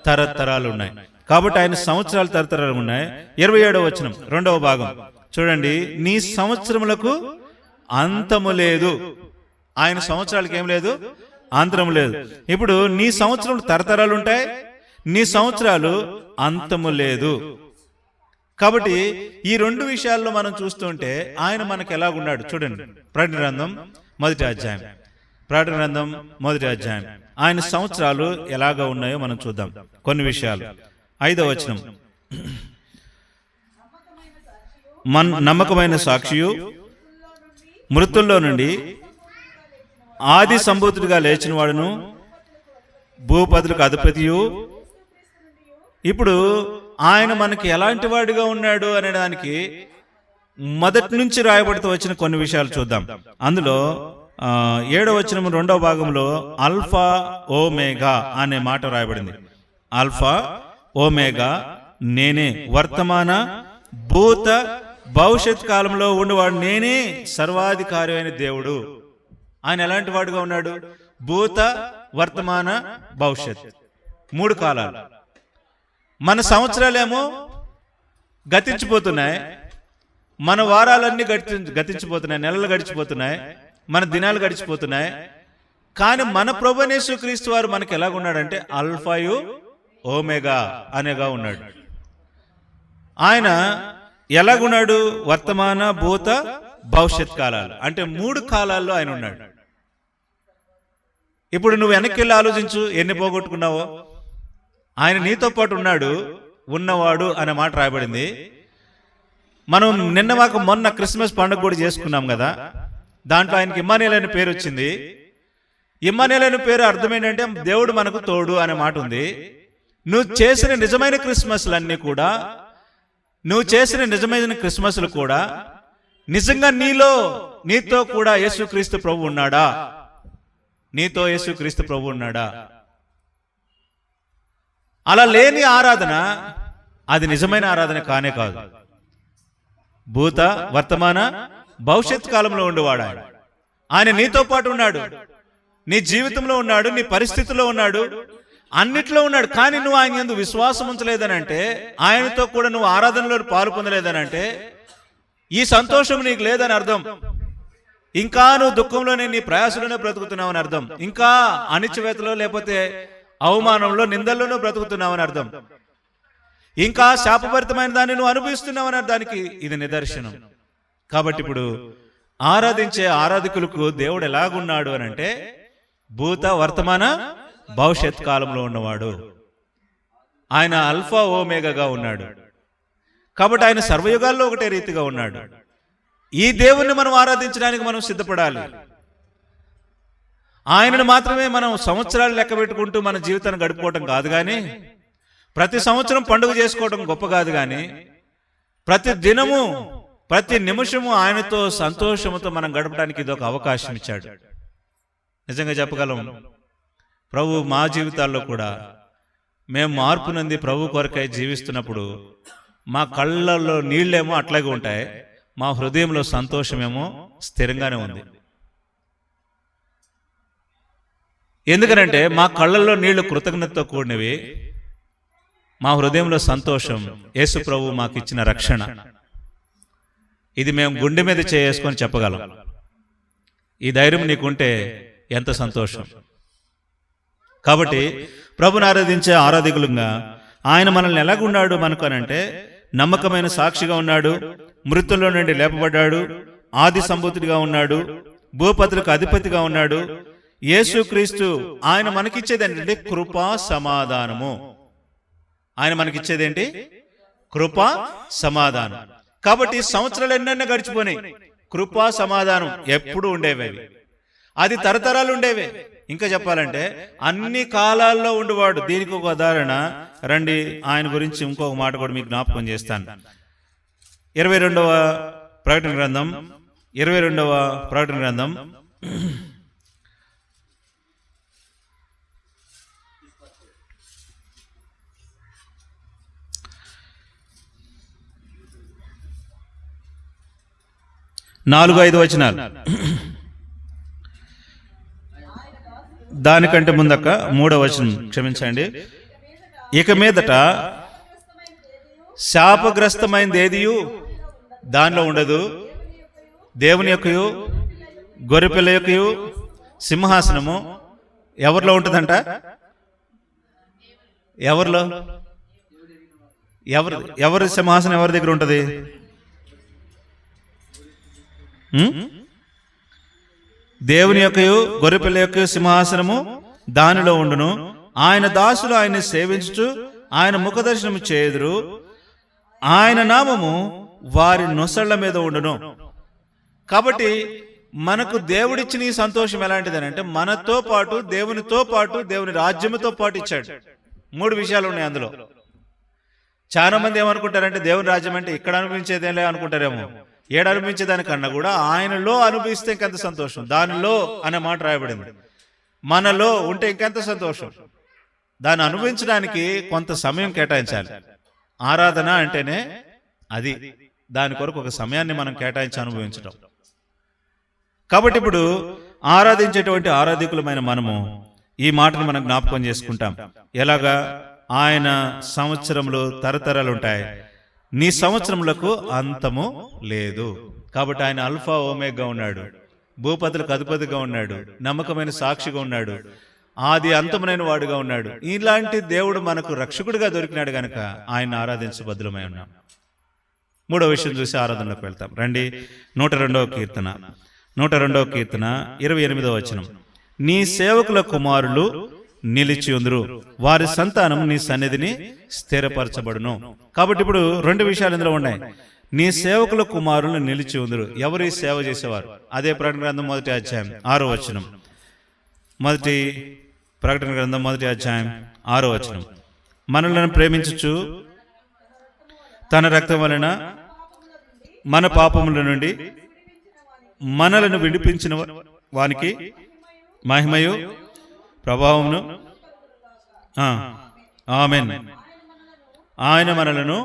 తరతరాలు ఉన్నాయి. కాబట్టి ఆయన సంవత్సరాలు తరతరాలు ఉన్నాయి. 27వ వచనం 2వ భాగం చూడండి. నీ సంవత్సరములకు అంతము లేదు. ఆయన సంవత్సరాలకి ఏం లేదు? అంతము లేదు. ఇప్పుడు నీ సంవత్సరములు తరతరాలు ఉంటాయి, నీ సంవత్సరాలు అంతము లేదు. కాబట్టి ఈ రెండు విషయాల్లో మనం చూస్తుంటే ఆయన మనకు ఎలాగున్నాడు చూడండి. ప్రకటన గ్రంథం 1వ అధ్యాయం. ప్రకటన గ్రంథం 1వ అధ్యాయం. ఆయన సంవత్సరాలు ఎలాగా ఉన్నాయో మనం చూద్దాం కొన్ని విషయాలు. 5వ వచనం. నమ్మకమైన సాక్షియు, మృతుల్లో నుండి ఆది సంభూతుడిగా లేచిన వాడును, భూపతులకు అధిపతియు. ఇప్పుడు ఆయన మనకి ఎలాంటి వాడిగా ఉన్నాడు అనే దానికి మొదటి నుంచి రాయబడుతూ వచ్చిన కొన్ని విషయాలు చూద్దాం. అందులో 7వ వచనం 2వ భాగంలో అల్ఫా ఓమేగా అనే మాట రాయబడింది. అల్ఫా ఓమేగా, నేనే, వర్తమాన భూత భవిష్యత్ కాలంలో ఉండేవాడు నేనే, సర్వాధికారి అయిన దేవుడు. ఆయన ఎలాంటి వాడుగా ఉన్నాడు? భూత, వర్తమాన, భవిష్యత్, 3 కాలాలు. మన సంవత్సరాలేమో గతించిపోతున్నాయి, మన వారాలన్నీ గతించిపోతున్నాయి, నెలలు గడిచిపోతున్నాయి, మన దినాలు గడిచిపోతున్నాయి. కానీ మన ప్రభువైన యేసుక్రీస్తు వారు మనకి ఎలాగున్నాడంటే అల్ఫాయు ఓమేగా అనేగా ఉన్నాడు. ఆయన ఎలాగున్నాడు? వర్తమాన భూత భవిష్యత్ కాలాలు. అంటే 3 కాలాల్లో ఆయన ఉన్నాడు. ఇప్పుడు నువ్వు వెనక్కి వెళ్ళి ఆలోచించు, ఎన్ని పోగొట్టుకున్నావో. ఆయన నీతో పాటు ఉన్నాడు, ఉన్నవాడు అనే మాట రాయబడింది. మనం మొన్న క్రిస్మస్ పండుగ కూడా చేసుకున్నాం కదా, దాంట్లో ఆయనకి ఇమ్మానుయేల్ అనే పేరు వచ్చింది. ఇమ్మానుయేల్ అనే పేరు అర్థం ఏంటంటే దేవుడు మనకు తోడు అనే మాట ఉంది. నువ్వు చేసిన నిజమైన క్రిస్మస్లన్నీ కూడా, నువ్వు చేసిన నిజమైన క్రిస్మస్లు కూడా నిజంగా నీతో కూడా యేసుక్రీస్తు ప్రభు ఉన్నాడా? నీతో యేసుక్రీస్తు ప్రభు ఉన్నాడా? అలా లేని ఆరాధన అది నిజమైన ఆరాధన కానే కాదు. భూత వర్తమాన భవిష్యత్ కాలంలో ఉండేవాడు ఆయన. ఆయన నీతో పాటు ఉన్నాడు, నీ జీవితంలో ఉన్నాడు, నీ పరిస్థితుల్లో ఉన్నాడు, అన్నిట్లో ఉన్నాడు. కానీ నువ్వు ఆయన యందు విశ్వాసం ఉంచలేదనంటే, ఆయనతో కూడా నువ్వు ఆరాధనలో పాలు పొందలేదనంటే, ఈ సంతోషం నీకు లేదని అర్థం. ఇంకా నువ్వు దుఃఖంలోనే, నీ ప్రయాసలోనే బ్రతుకుతున్నావు అని అర్థం. ఇంకా అనిశ్చివేతలో లేకపోతే అవమానంలో, నిందల్లోనూ బ్రతుకుతున్నావని అర్థం. ఇంకా శాపభరితమైన దాన్ని నువ్వు అనుభవిస్తున్నావని దానికి ఇది నిదర్శనం. కాబట్టి ఇప్పుడు ఆరాధించే ఆరాధకులకు దేవుడు ఎలాగున్నాడు అని అంటే, భూత వర్తమాన భవిష్యత్ కాలంలో ఉన్నవాడు. ఆయన అల్ఫా ఓమేగాగా ఉన్నాడు. కాబట్టి ఆయన సర్వయుగాల్లో ఒకటే రీతిగా ఉన్నాడు. ఈ దేవుణ్ణి మనం ఆరాధించడానికి మనం సిద్ధపడాలి. ఆయనను మాత్రమే మనం సంవత్సరాలు లెక్క పెట్టుకుంటూ మన జీవితాన్ని గడుపుకోవటం కాదు, కానీ ప్రతి సంవత్సరం పండుగ చేసుకోవడం గొప్ప కాదు, కానీ ప్రతి దినము ప్రతి నిమిషము ఆయనతో సంతోషంతో మనం గడపడానికి ఇది ఒక అవకాశం ఇచ్చాడు. నిజంగా చెప్పగలం, ప్రభు మా జీవితాల్లో కూడా మేము మార్పు నంది ప్రభు కొరకై జీవిస్తున్నప్పుడు మా కళ్ళల్లో నీళ్ళేమో అట్లాగే ఉంటాయి, మా హృదయంలో సంతోషమేమో స్థిరంగానే ఉంది. ఎందుకనంటే మా కళ్ళల్లో నీళ్లు కృతజ్ఞతతో కూడినవి, మా హృదయంలో సంతోషం యేసు ప్రభు మాకు ఇచ్చిన రక్షణ. ఇది మేము గుండె మీద చేసుకొని చెప్పగలం. ఈ ధైర్యం నీకుంటే ఎంత సంతోషం. కాబట్టి ప్రభుని ఆరాధించే ఆరాధికులుగా ఆయన మనల్ని ఎలాగున్నాడు మనకు అనంటే, నమ్మకమైన సాక్షిగా ఉన్నాడు, మృతుల్లో నుండి లేపబడ్డాడు, ఆది సంభూతుడిగా ఉన్నాడు, భూపతులకు అధిపతిగా ఉన్నాడు. యేసుక్రీస్తు ఆయన మనకిచ్చేది ఏంటంటే కృపా సమాధానము. ఆయన మనకిచ్చేదేంటి? కృపా సమాధానం. కాబట్టి సంవత్సరాలు ఎన్నెన్నో గడిచిపోయినాయి, కృపా సమాధానం ఎప్పుడు ఉండేవి. అది తరతరాలు ఉండేవే. ఇంకా చెప్పాలంటే అన్ని కాలాల్లో ఉండేవాడు. దీనికి ఒక ఉదాహరణ రండి, ఆయన గురించి ఇంకొక మాట కూడా మీకు జ్ఞాపకం చేస్తాను. 22వ ప్రకటన గ్రంథం 4-5 వచనాలు. దానికంటే ముందక్క 3వ వచనం, క్షమించండి. ఇక మీదట శాపగ్రస్తమైనది ఏదియు దానిలో ఉండదు. దేవుని యొక్కయు గొర్రెపిల్ల యొక్కయు సింహాసనము ఎవరిలో ఉంటుందంట? ఎవరి సింహాసనం ఎవరి దగ్గర ఉంటుంది? దేవుని యొక్కయు గొర్రెపిల్ల యొక్క సింహాసనము దానిలో ఉండును. ఆయన దాసులు ఆయన్ని సేవించుచు ఆయన ముఖదర్శనము చేయుదురు. ఆయన నామము వారి నొసళ్ల మీద ఉండును. కాబట్టి మనకు దేవుడిచ్చిన ఈ సంతోషం ఎలాంటిదని అంటే, మనతో పాటు దేవునితో పాటు దేవుని రాజ్యముతో పాటు ఇచ్చాడు. 3 విషయాలు ఉన్నాయి అందులో. చాలా మంది ఏమనుకుంటారంటే దేవుని రాజ్యం అంటే ఇక్కడ అనుభవించేదేలే అనుకుంటారేమో. ఏడు అనుభవించేదానికన్నా కూడా ఆయనలో అనుభవిస్తే ఇంకెంత సంతోషం. దానిలో అనే మాట రాయబడింది. మనలో ఉంటే ఇంకెంత సంతోషం. దాన్ని అనుభవించడానికి కొంత సమయం కేటాయించాలి. ఆరాధన అంటేనే అది. దాని కొరకు ఒక సమయాన్ని మనం కేటాయించి అనుభవించడం. కాబట్టి ఇప్పుడు ఆరాధించేటువంటి ఆరాధికులమైన మనము ఈ మాటను మనం జ్ఞాపకం చేసుకుంటాం. ఎలాగా? ఆయన సంవత్సరములు తరతరాలు ఉంటాయి, నీ సంవత్సరములకు అంతము లేదు. కాబట్టి ఆయన అల్ఫా ఓమేగా ఉన్నాడు, భూపతులకు అధిపతిగా ఉన్నాడు, నమ్మకమైన సాక్షిగా ఉన్నాడు, ఆది అంతమునైన వాడుగా ఉన్నాడు. ఇలాంటి దేవుడు మనకు రక్షకుడిగా దొరికినాడు గనక ఆయన ఆరాధించబద్దులమై ఉన్నాం. మూడో విషయం చూసి ఆరాధనలోకి వెళ్తాం. రండి, 102వ కీర్తన 28వ వచనం. నీ సేవకుల కుమారులు నిలిచి ఉందురు, వారి సంతానం నీ సన్నిధిని స్థిరపరచబడును. కాబట్టి ఇప్పుడు రెండు విషయాలు ఇందులో ఉన్నాయి. నీ సేవకుల కుమారులు నిలిచి ఉందురు. ఎవరు ఈ సేవ చేసేవారు? అదే ప్రకటన గ్రంథం 1వ అధ్యాయం 6వ వచనం. ప్రకటన గ్రంథం 1వ అధ్యాయం 6వ వచనం. మనలను ప్రేమించుచు తన రక్తం వలన మన పాపముల నుండి మనలను విడిపించిన వానికి మహిమయు ప్రభావమును. ఆమేన్. ఆయన మనలను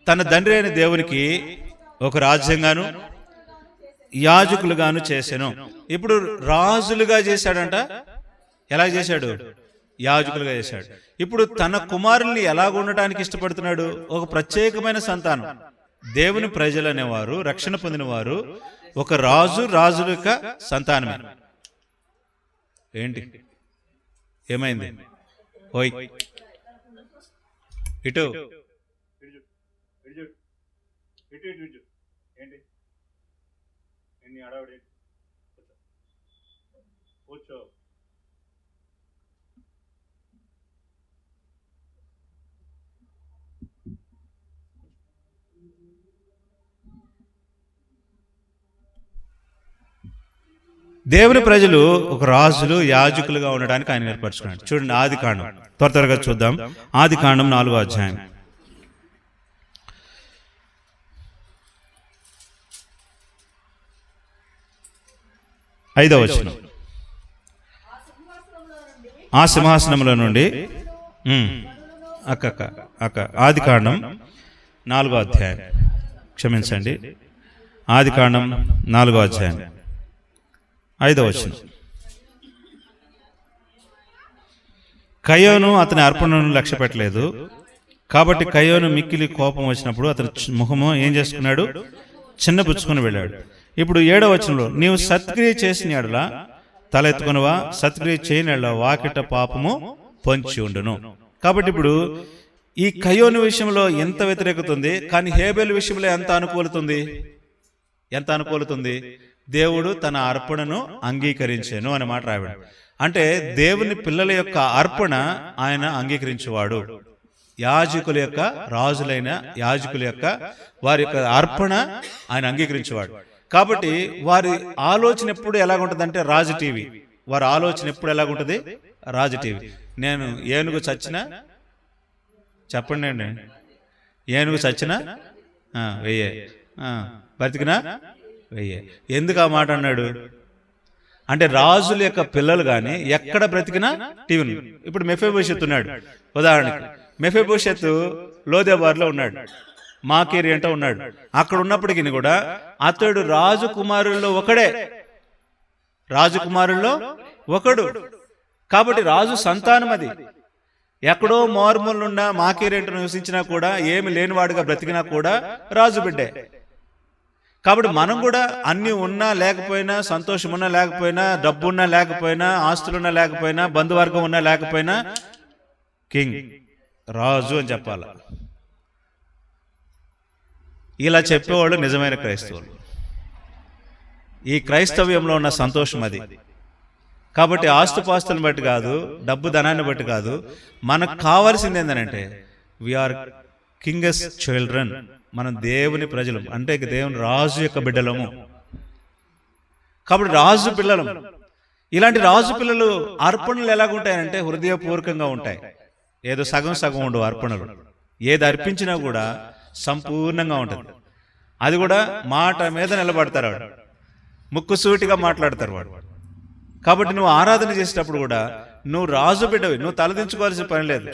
తన తండ్రి అయిన దేవునికి ఒక రాజ్యంగాను యాజకులుగాను చేశాను. ఇప్పుడు రాజులుగా చేశాడంట. ఎలా చేశాడు? యాజకులుగా చేశాడు. ఇప్పుడు తన కుమారుల్ని ఎలాగ ఉండటానికి ఇష్టపడుతున్నాడు? ఒక ప్రత్యేకమైన సంతానం. దేవుని ప్రజలు అనేవారు, రక్షణ పొందిన వారు ఒక రాజుల యొక్క సంతానమే. ఏంటి ఏమైంది? ఓయ్ ఇటు ఏంటి అడవడి కూర్చో. దేవుని ప్రజలు ఒక రాజులు యాజకులుగా ఉండడానికి ఆయన ఏర్పరచుకున్నాడు. చూడండి, ఆదికాండం త్వరగా చూద్దాం. ఆదికాండం 4వ అధ్యాయం 5వ వచనం. ఆ సింహాసనంలో నుండి ఆదికాండం 4వ అధ్యాయం, క్షమించండి, ఆదికాండం 4వ అధ్యాయం 5వ వచనం. కయ్యోను అతని అర్పణను లక్ష్య పెట్టలేదు కాబట్టి కయ్యోను మిక్కిలి కోపం వచ్చినప్పుడు అతని ముఖము ఏం చేసుకున్నాడు? చిన్నపుచ్చుకొని వెళ్ళాడు. ఇప్పుడు 7వ వచనంలో, నీవు సత్క్రియ చేసిన ఎడల తల ఎత్తుకొనవా, సత్క్రియ చేయని ఎడల వాకిట పాపము పొంచి ఉండును. కాబట్టి ఇప్పుడు ఈ కయ్యోను విషయంలో ఎంత వ్యతిరేకత ఉంది, కానీ హేబెలు విషయంలో ఎంత అనుకూలతుంది? దేవుడు తన అర్పణను అంగీకరించాను అనే మాట రాయబడి. అంటే దేవుని పిల్లల యొక్క అర్పణ ఆయన అంగీకరించేవాడు. యాజకుల యొక్క రాజులైన యాజకుల యొక్క వారి యొక్క అర్పణ ఆయన అంగీకరించేవాడు. కాబట్టి వారి ఆలోచన ఎప్పుడు ఎలాగుంటుందంటే రాజు టీవీ. వారి ఆలోచన ఎప్పుడు ఎలాగుంటుంది? రాజు టీవీ. నేను ఏనుగు చచ్చినా చెప్పండి అండి, ఏనుగు చచ్చినా వెయ్యే, బతికినా వెయ్యే. ఎందుకు ఆ మాట అన్నాడు అంటే రాజుల యొక్క పిల్లలు కానీ ఎక్కడ బ్రతికినా టీవీ. ఇప్పుడు మెఫీబోషెత్ ఉన్నాడు, ఉదాహరణకి మెఫీబోషెత్ లోదెబార్లో ఉన్నాడు, మాకీరి అంట ఉన్నాడు. అక్కడ ఉన్నప్పటికీ కూడా అతడు రాజకుమారుల్లో ఒకడు. కాబట్టి రాజు సంతానం అది. ఎక్కడో మారుమూలనున్న మాకీరేంట నివసించినా కూడా, ఏమి లేనివాడుగా బ్రతికినా కూడా రాజు బిడ్డే. కాబట్టి మనం కూడా అన్ని ఉన్నా లేకపోయినా, సంతోషం ఉన్నా లేకపోయినా, డబ్బు ఉన్నా లేకపోయినా, ఆస్తులున్నా లేకపోయినా, బంధువర్గం ఉన్నా లేకపోయినా కింగ్, రాజు అని చెప్పాలి. ఇలా చెప్పేవాళ్ళు నిజమైన క్రైస్తవులు. ఈ క్రైస్తవ్యంలో ఉన్న సంతోషం అది. కాబట్టి ఆస్తుపాస్తులను బట్టి కాదు, డబ్బు ధనాన్ని బట్టి కాదు, మనకు కావాల్సింది ఏంటంటే వీఆర్ కింగ్స్ చిల్డ్రన్. మనం దేవుని ప్రజలు, అంటే దేవుని రాజు యొక్క బిడ్డలము. కాబట్టి రాజు పిల్లలు. ఇలాంటి రాజు పిల్లలు అర్పణలు ఎలాగుంటాయంటే హృదయపూర్వకంగా ఉంటాయి. ఏదో సగం సగం ఉండవు అర్పణలు. ఏది అర్పించినా కూడా సంపూర్ణంగా ఉంటుంది. అది కూడా మాట మీద నిలబడతారు, వాడు ముక్కుసూటిగా మాట్లాడతారు వాడు. కాబట్టి నువ్వు ఆరాధన చేసేటప్పుడు కూడా నువ్వు రాజు బిడ్డవి, నువ్వు తలదించుకోవాల్సిన పని లేదు.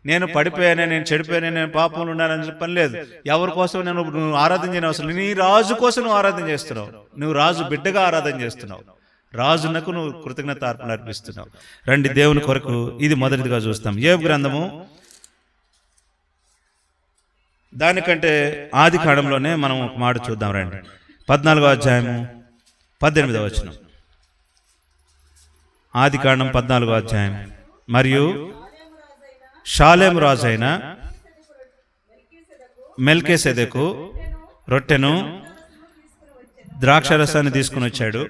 నేను పడిపోయానే, నేను చెడిపోయానే, నేను పాపంలో ఉన్నానని పని లేదు. ఎవరి కోసం నువ్వు ఆరాధన చేయని అవసరం. నీ రాజు కోసం నువ్వు ఆరాధన చేస్తున్నావు. నువ్వు రాజు బిడ్డగా ఆరాధన చేస్తున్నావు. రాజునకు నువ్వు కృతజ్ఞత అర్పణ అర్పిస్తున్నావు. రండి, దేవుని కొరకు ఇది మొదటిదిగా చూస్తాం. యోబు గ్రంథము దానికంటే ఆది కాండంలోనే మనం ఒక మాట చూద్దాం. రండి, 14వ అధ్యాయము 18వ వచనం. ఆది కాండం 14వ అధ్యాయం. మరియు షాలేము రాజైన మెల్కీసెదెకు రొట్టెను ద్రాక్షరసాన్ని తీసుకుని వచ్చాడు.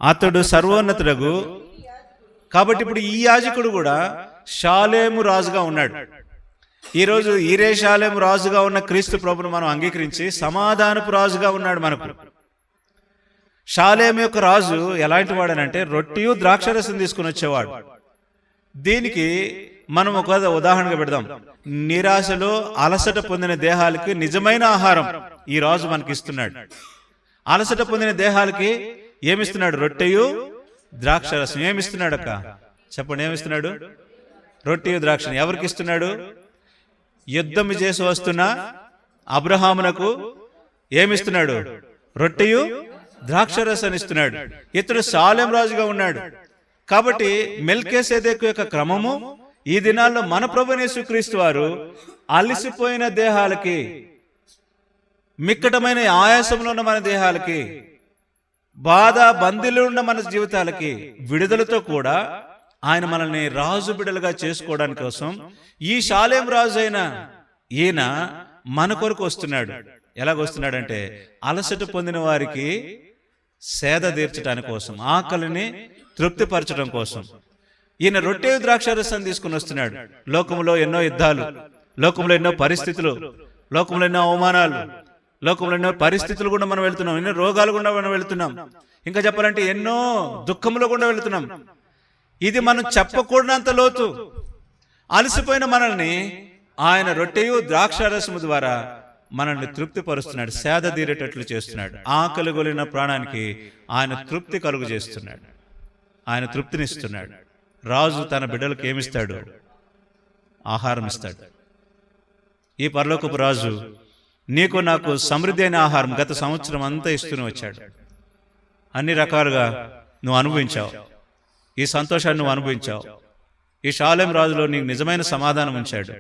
అతడు సర్వోన్నతుడగు. కాబట్టి ఇప్పుడు ఈ యాజకుడు కూడా షాలేము రాజుగా ఉన్నాడు. ఈరోజు ఈరే షాలేము రాజుగా ఉన్న క్రీస్తు ప్రభును మనం అంగీకరించి సమాధానపు రాజుగా ఉన్నాడు మనకు. షాలేము యొక్క రాజు ఎలాంటి వాడనంటే రొట్టెయు ద్రాక్షరసం తీసుకుని వచ్చేవాడు. దీనికి మనం ఒక ఉదాహరణగా పెడదాం. నిరాశలో అలసట పొందిన దేహాలకి నిజమైన ఆహారం ఈ రాజు మనకి ఇస్తున్నాడు. అలసట పొందిన దేహాలకి ఏమిస్తున్నాడు? రొట్టెయు ద్రాక్షరసం. ఏమిస్తున్నాడు అక్క? చెప్పండి, ఏమిస్తున్నాడు? రొట్టెయు ద్రాక్ష. ఎవరికి ఇస్తున్నాడు? యుద్ధం చేసి వస్తున్న అబ్రహామునకు ఏమిస్తున్నాడు? రొట్టెయు ద్రాక్షరసాన్ని ఇస్తున్నాడు. ఇతడు షాలేం రాజుగా ఉన్నాడు. కాబట్టి మెల్కీసెదెకు యొక్క క్రమము ఈ దినాల్లో మన ప్రభువైన యేసుక్రీస్తు వారు అలసిపోయిన దేహాలకి, మిక్కటమైన ఆయాసంలో ఉన్న మన దేహాలకి, బాధ బందీలో ఉన్న మన జీవితాలకి విడుదలతో కూడా ఆయన మనల్ని రాజు బిడ్డలుగా చేసుకోవడానికి కోసం ఈ షాలేం రాజు అయిన ఈయన మన కొరకు వస్తున్నాడు. ఎలాగొస్తున్నాడంటే అలసట పొందిన వారికి సేద తీర్చడానికి కోసం, ఆకలిని తృప్తిపరచడం కోసం ఈయన రొట్టె ద్రాక్షరసం తీసుకుని వస్తున్నాడు. లోకంలో ఎన్నో యుద్ధాలు, లోకంలో ఎన్నో పరిస్థితులు, లోకంలో ఎన్నో అవమానాలు, లోకంలో ఎన్నో పరిస్థితులు కూడా మనం వెళ్తున్నాం. ఎన్నో రోగాలు కూడా మనం వెళ్తున్నాం. ఇంకా చెప్పాలంటే ఎన్నో దుఃఖములు కూడా వెళ్తున్నాం. ఇది మనం చెప్పకూడనంత లోతు. అలసిపోయిన మనల్ని ఆయన రొట్టెయు ద్రాక్షారసము ద్వారా మనల్ని తృప్తిపరుస్తున్నాడు, సేద తీరేటట్లు చేస్తున్నాడు. ఆకలి గొలిన ప్రాణానికి ఆయన తృప్తి కలుగు చేస్తున్నాడు, ఆయన తృప్తినిస్తున్నాడు. రాజు తన బిడ్డలకు ఏమిస్తాడు? ఆహారం ఇస్తాడు. ఈ పరలోకపు రాజు నీకు నాకు సమృద్ధి అయిన ఆహారం గత సంవత్సరం అంతా ఇస్తూనే వచ్చాడు. అన్ని రకాలుగా నువ్వు అనుభవించావు. ఈ సంతోషాన్ని నువ్వు అనుభవించావు. ఈ షాలేం రాజులో నీకు నిజమైన సమాధానం ఉంచాడు.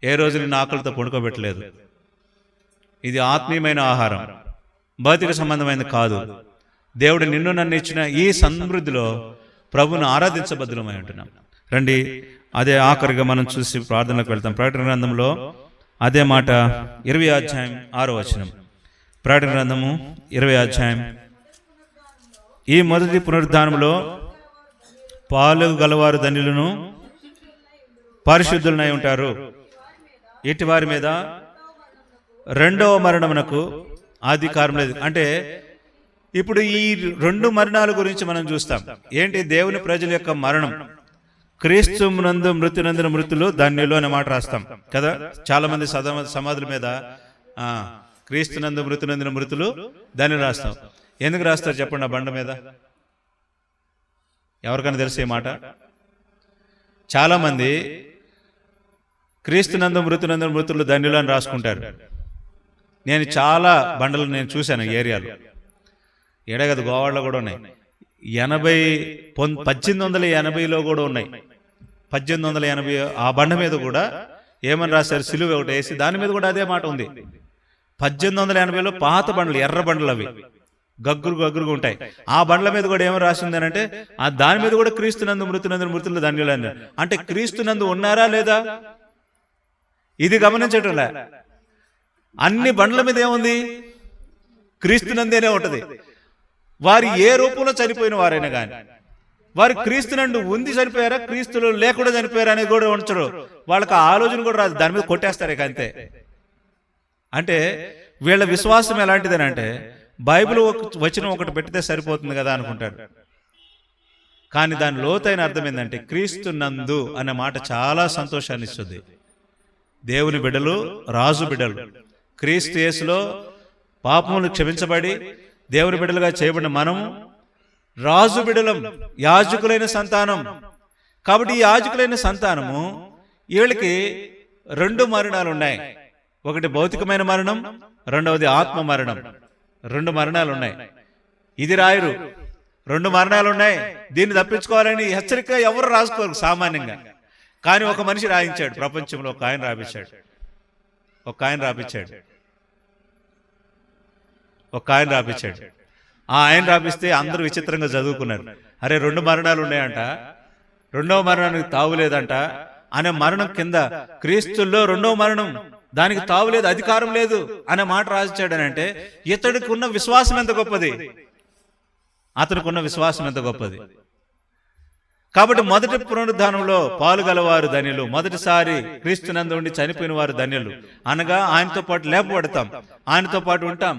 ఏ రోజు నిన్ను ఆకలితో పడుకోబెట్టలేదు. ఇది ఆత్మీయమైన ఆహారం, భౌతిక సంబంధమైనది కాదు. దేవుడు నిన్ను నన్ను ఇచ్చిన ఈ సమృద్ధిలో ప్రభువును ఆరాధించబద్దులమై ఉంటున్నాం. రండి, అదే ఆఖరిగా మనం చూసి ప్రార్థనలకు వెళ్తాం. ప్రకటన గ్రంథంలో అదే మాట 20వ అధ్యాయం 6వ వచనం. ప్రకటన గ్రంథము 20వ అధ్యాయం. ఈ మొదటి పునరుద్ధానంలో పాలు గలవారు ధన్యులను పరిశుద్ధులనై ఉంటారు. ఇటు వారి మీద రెండవ మరణమునకు అధికారం లేదు. అంటే ఇప్పుడు ఈ రెండు మరణాల గురించి మనం చూస్తాం. ఏంటి? దేవుని ప్రజల యొక్క మరణం. క్రీస్తు నందు మృతునందున మృతులు ధన్యులు అనే మాట రాస్తాం కదా. చాలా మంది సమాధుల మీద క్రీస్తు నందు మృతునందున మృతులు ధన్యులు రాస్తాం. ఎందుకు రాస్తారు చెప్పండి? ఆ బండ మీద ఎవరికైనా తెలిసే మాట? చాలా మంది క్రీస్తు నందు మృతునందున మృతులు ధన్యులు అని రాసుకుంటారు. నేను చాలా బండలు నేను చూశాను ఏరియాలో. ఎడగదు, గోవాడలో కూడా ఉన్నాయి. 1880లో కూడా ఉన్నాయి. 1880 ఆ బండ మీద కూడా ఏమని రాశారు? సిలువ ఒకటి వేసి దాని మీద కూడా అదే మాట ఉంది. 1880లో పాత బండ్లు, ఎర్ర బండ్లు, అవి గగ్గురుగా ఉంటాయి. ఆ బండ్ల మీద కూడా ఏమని రాసింది అంటే దాని మీద కూడా క్రీస్తునందు మృతునందు మృతులు ధన్యులు అన్నారు. అంటే క్రీస్తునందు ఉన్నారా లేదా? ఇది గమనించటంలే. అన్ని బండ్ల మీద ఏముంది? క్రీస్తునందేనే ఉంటది. వారు ఏ రూపంలో చనిపోయిన వారైనా కానీ వారు క్రీస్తునందు ఉంది చనిపోయారా, క్రీస్తులు లేకుండా చనిపోయారా అనేది కూడా ఉంచరు. వాళ్ళకి ఆలోచన కూడా రాదు. దాని మీద కొట్టేస్తారు ఇక అంతే. అంటే వీళ్ళ విశ్వాసం ఎలాంటిదని అంటే బైబిల్ వచనం ఒకటి పెట్టితే సరిపోతుంది కదా అనుకుంటారు. కానీ దాని లోతైన అర్థం ఏంటంటే క్రీస్తు నందు అనే మాట చాలా సంతోషాన్ని ఇస్తుంది. దేవుని బిడ్డలు, రాజు బిడ్డలు, క్రీస్తు యేసులో పాపములు క్షమించబడి దేవుని బిడ్డలుగా చేయబడిన మనము రాజు బిడ్డలం, యాజకులైన సంతానం. కాబట్టి ఈ యాజకులైన సంతానము వీళ్ళకి రెండు మరణాలు ఉన్నాయి. ఒకటి భౌతికమైన మరణం, రెండవది ఆత్మ మరణం. రెండు మరణాలు ఉన్నాయి. ఇది రాయరు. రెండు మరణాలు ఉన్నాయి. దీన్ని తప్పించుకోవాలని హెచ్చరిక ఎవరు రాసుకోరు సామాన్యంగా. కానీ ఒక మనిషి రాయించాడు. ప్రపంచంలో ఒక ఆయన రాపించాడు. ఆ ఆయన రాపిస్తే అందరూ విచిత్రంగా చదువుకున్నారు. అరే, రెండు మరణాలు ఉన్నాయంట, రెండవ మరణానికి తావులేదంట అనే మరణం కింద క్రీస్తుల్లో రెండవ మరణం దానికి తావు లేదు, అధికారం లేదు అనే మాట రాసిచ్చాడనంటే ఇతడికి ఉన్న విశ్వాసం ఎంత గొప్పది, అతనికి ఉన్న విశ్వాసం ఎంత గొప్పది. కాబట్టి మొదటి పునరుద్ధానంలో పాలుగలవారు ధన్యులు. మొదటిసారి క్రీస్తునందు ఉండి చనిపోయిన వారు ధన్యులు. అనగా ఆయనతో పాటు లేపబడతాం, ఆయనతో పాటు ఉంటాం,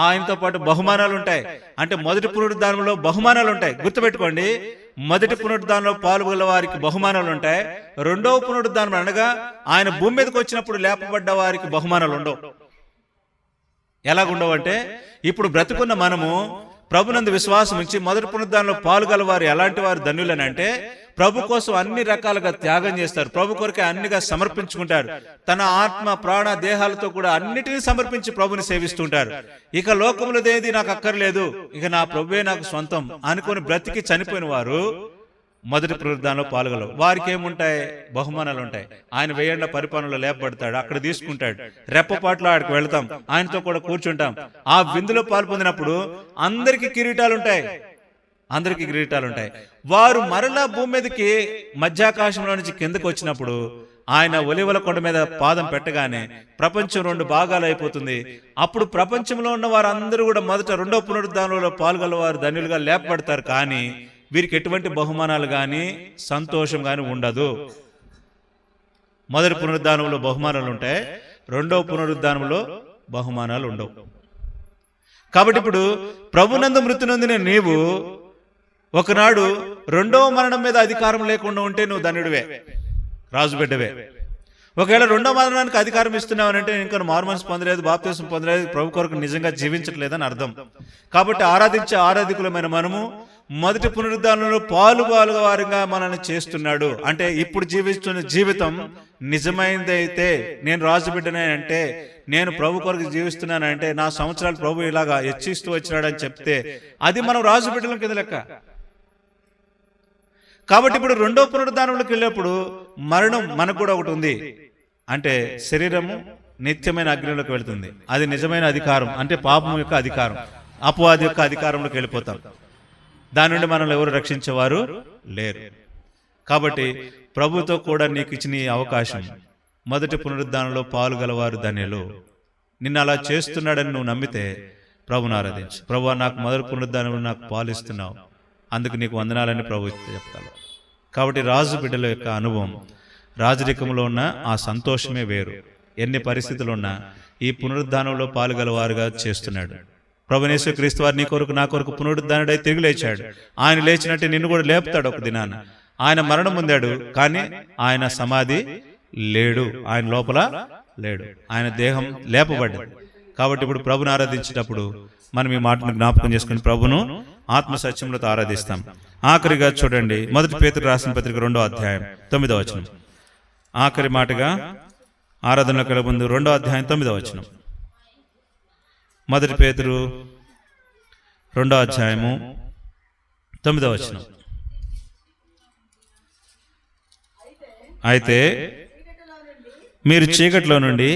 ఆయనతో పాటు బహుమానాలు ఉంటాయి. అంటే మొదటి పునరుద్ధానంలో బహుమానాలు ఉంటాయి. గుర్తుపెట్టుకోండి, మొదటి పునరుద్ధానంలో పాల్గొన్న వారికి బహుమానాలు ఉంటాయి. రెండవ పునరుద్ధానం అనగా ఆయన భూమి మీదకి వచ్చినప్పుడు లేపబడ్డ వారికి బహుమానాలు ఉండవు. ఎలాగుండవు అంటే, ఇప్పుడు బ్రతుకున్న మనము ప్రభునందు విశ్వాసం ఉంచి మొదటి పునరుద్ధానంలో పాల్గొలవారు ఎలాంటి వారు ధన్యులని అంటే, ప్రభు కోసం అన్ని రకాలుగా త్యాగం చేస్తారు, ప్రభు కొరకే అన్నిగా సమర్పించుకుంటారు, తన ఆత్మ ప్రాణ దేహాలతో కూడా అన్నిటినీ సమర్పించి ప్రభుని సేవిస్తుంటారు. ఇక లోకంలో ఏది నాకు అక్కర్లేదు, ఇక నా ప్రభువే నాకు సొంతం అనుకొని బ్రతికి చనిపోయిన వారు మొదటి పునరుద్ధానంలో పాల్గొలరు. వారికి ఏముంటాయి? బహుమానాలు ఉంటాయి. ఆయన 1000 ఏళ్ల పరిపాలనలో లేపబడతాడు, అక్కడ తీసుకుంటాడు. రెప్పపాట్లో ఆడికి వెళ్తాం, ఆయనతో కూడా కూర్చుంటాం. ఆ విందులో పాల్పొందినప్పుడు అందరికీ కిరీటాలు ఉంటాయి, అందరికీ కిరీటాలు ఉంటాయి. వారు మరలా భూమి మీదకి మధ్యాకాశంలో నుంచి కిందకు వచ్చినప్పుడు ఆయన ఒలీవల కొండ మీద పాదం పెట్టగానే ప్రపంచం 2 భాగాలు అయిపోతుంది. అప్పుడు ప్రపంచంలో ఉన్న వారందరూ కూడా మొదట రెండో పునరుద్ధానంలో పాల్గొనేవారు ధన్యులుగా లేపబడతారు. కానీ వీరికి ఎటువంటి బహుమానాలు కానీ సంతోషం కానీ ఉండదు. మొదటి పునరుద్ధానంలో బహుమానాలు ఉంటాయి, రెండవ పునరుద్ధానంలో బహుమానాలు ఉండవు. కాబట్టి ఇప్పుడు ప్రభునందు మృతి నొందిన నీవు ఒకనాడు రెండవ మరణం మీద అధికారం లేకుండా ఉంటే నువ్వు ధన్యుడివే, రాజుబిడ్డవే. ఒకవేళ రెండో మరణానికి అధికారం ఇస్తున్నావనంటే ఇంకా మారుమనసు పొందలేదు, బాప్తిసం పొందలేదు, ప్రభు కొరకు నిజంగా జీవించట్లేదని అర్థం. కాబట్టి ఆరాధించే ఆరాధికులమైన మనము మొదటి పునరుద్ధానంలో పాలుగా మనల్ని చేస్తున్నాడు. అంటే ఇప్పుడు జీవిస్తున్న జీవితం నిజమైనదైతే, నేను రాజుబిడ్డనే అంటే, నేను ప్రభు కొరకు జీవిస్తున్నానంటే, నా సంవత్సరాలు ప్రభు ఇలాగా హెచ్చిస్తూ వచ్చినాడని చెప్తే అది మనం రాజుబిడ్డల కింద లెక్క. కాబట్టి ఇప్పుడు రెండో పునరుద్ధానంలోకి వెళ్ళేప్పుడు మరణం మనకు కూడా ఒకటి ఉంది. అంటే శరీరము నిత్యమైన అగ్నిలోకి వెళుతుంది. అది నిజమైన అధికారం, అంటే పాపం యొక్క అధికారం, అపవాది యొక్క అధికారంలోకి వెళ్ళిపోతాం. దాని నుండి మనల్ని ఎవరు రక్షించేవారు లేరు. కాబట్టి ప్రభుతో కూడా నీకు ఇచ్చిన ఈ అవకాశం, మొదటి పునరుద్ధానంలో పాలుగలవారు ధన్యులు. నిన్ను అలా చేస్తున్నాడని నువ్వు నమ్మితే ప్రభుని ఆరాధించు. ప్రభు, నాకు మొదటి పునరుద్ధానంలో నాకు పాలు ఇస్తున్నావు, అందుకు నీకు వందనాలని ప్రభు చెప్తాను. కాబట్టి రాజు బిడ్డల యొక్క అనుభవం, రాజరికంలో ఉన్న ఆ సంతోషమే వేరు. ఎన్ని పరిస్థితులు ఉన్నా ఈ పునరుద్ధానంలో పాలుగలవారుగా చేస్తున్నాడు. ప్రభువైన యేసుక్రీస్తు వారు నీ కొరకు నా కొరకు పునరుద్ధానుడై తిరిగి లేచాడు. ఆయన లేచినట్టే నిన్ను కూడా లేపుతాడు ఒక దినాన. ఆయన మరణం పొందాడు, కానీ ఆయన సమాధి లేడు, ఆయన లోపల లేడు, ఆయన దేహం లేపబడ్డాడు. కాబట్టి ఇప్పుడు ప్రభుని ఆరాధించేటప్పుడు మనం ఈ మాటను జ్ఞాపకం చేసుకుని ప్రభును ఆత్మ సత్యములతో ఆరాధిస్తాం. ఆఖరిగా చూడండి, మొదటి పేతురు రాసిన పత్రిక 2వ అధ్యాయం 9వ వచనం. ఆఖరి మాటగా ఆరాధనలోకి వెళ్ళే ముందు 2వ అధ్యాయం 9వ వచనం. మొదటి పేతురు 2వ అధ్యాయము 9వ వచనం. అయితే మీరు చీకటిలో నుండి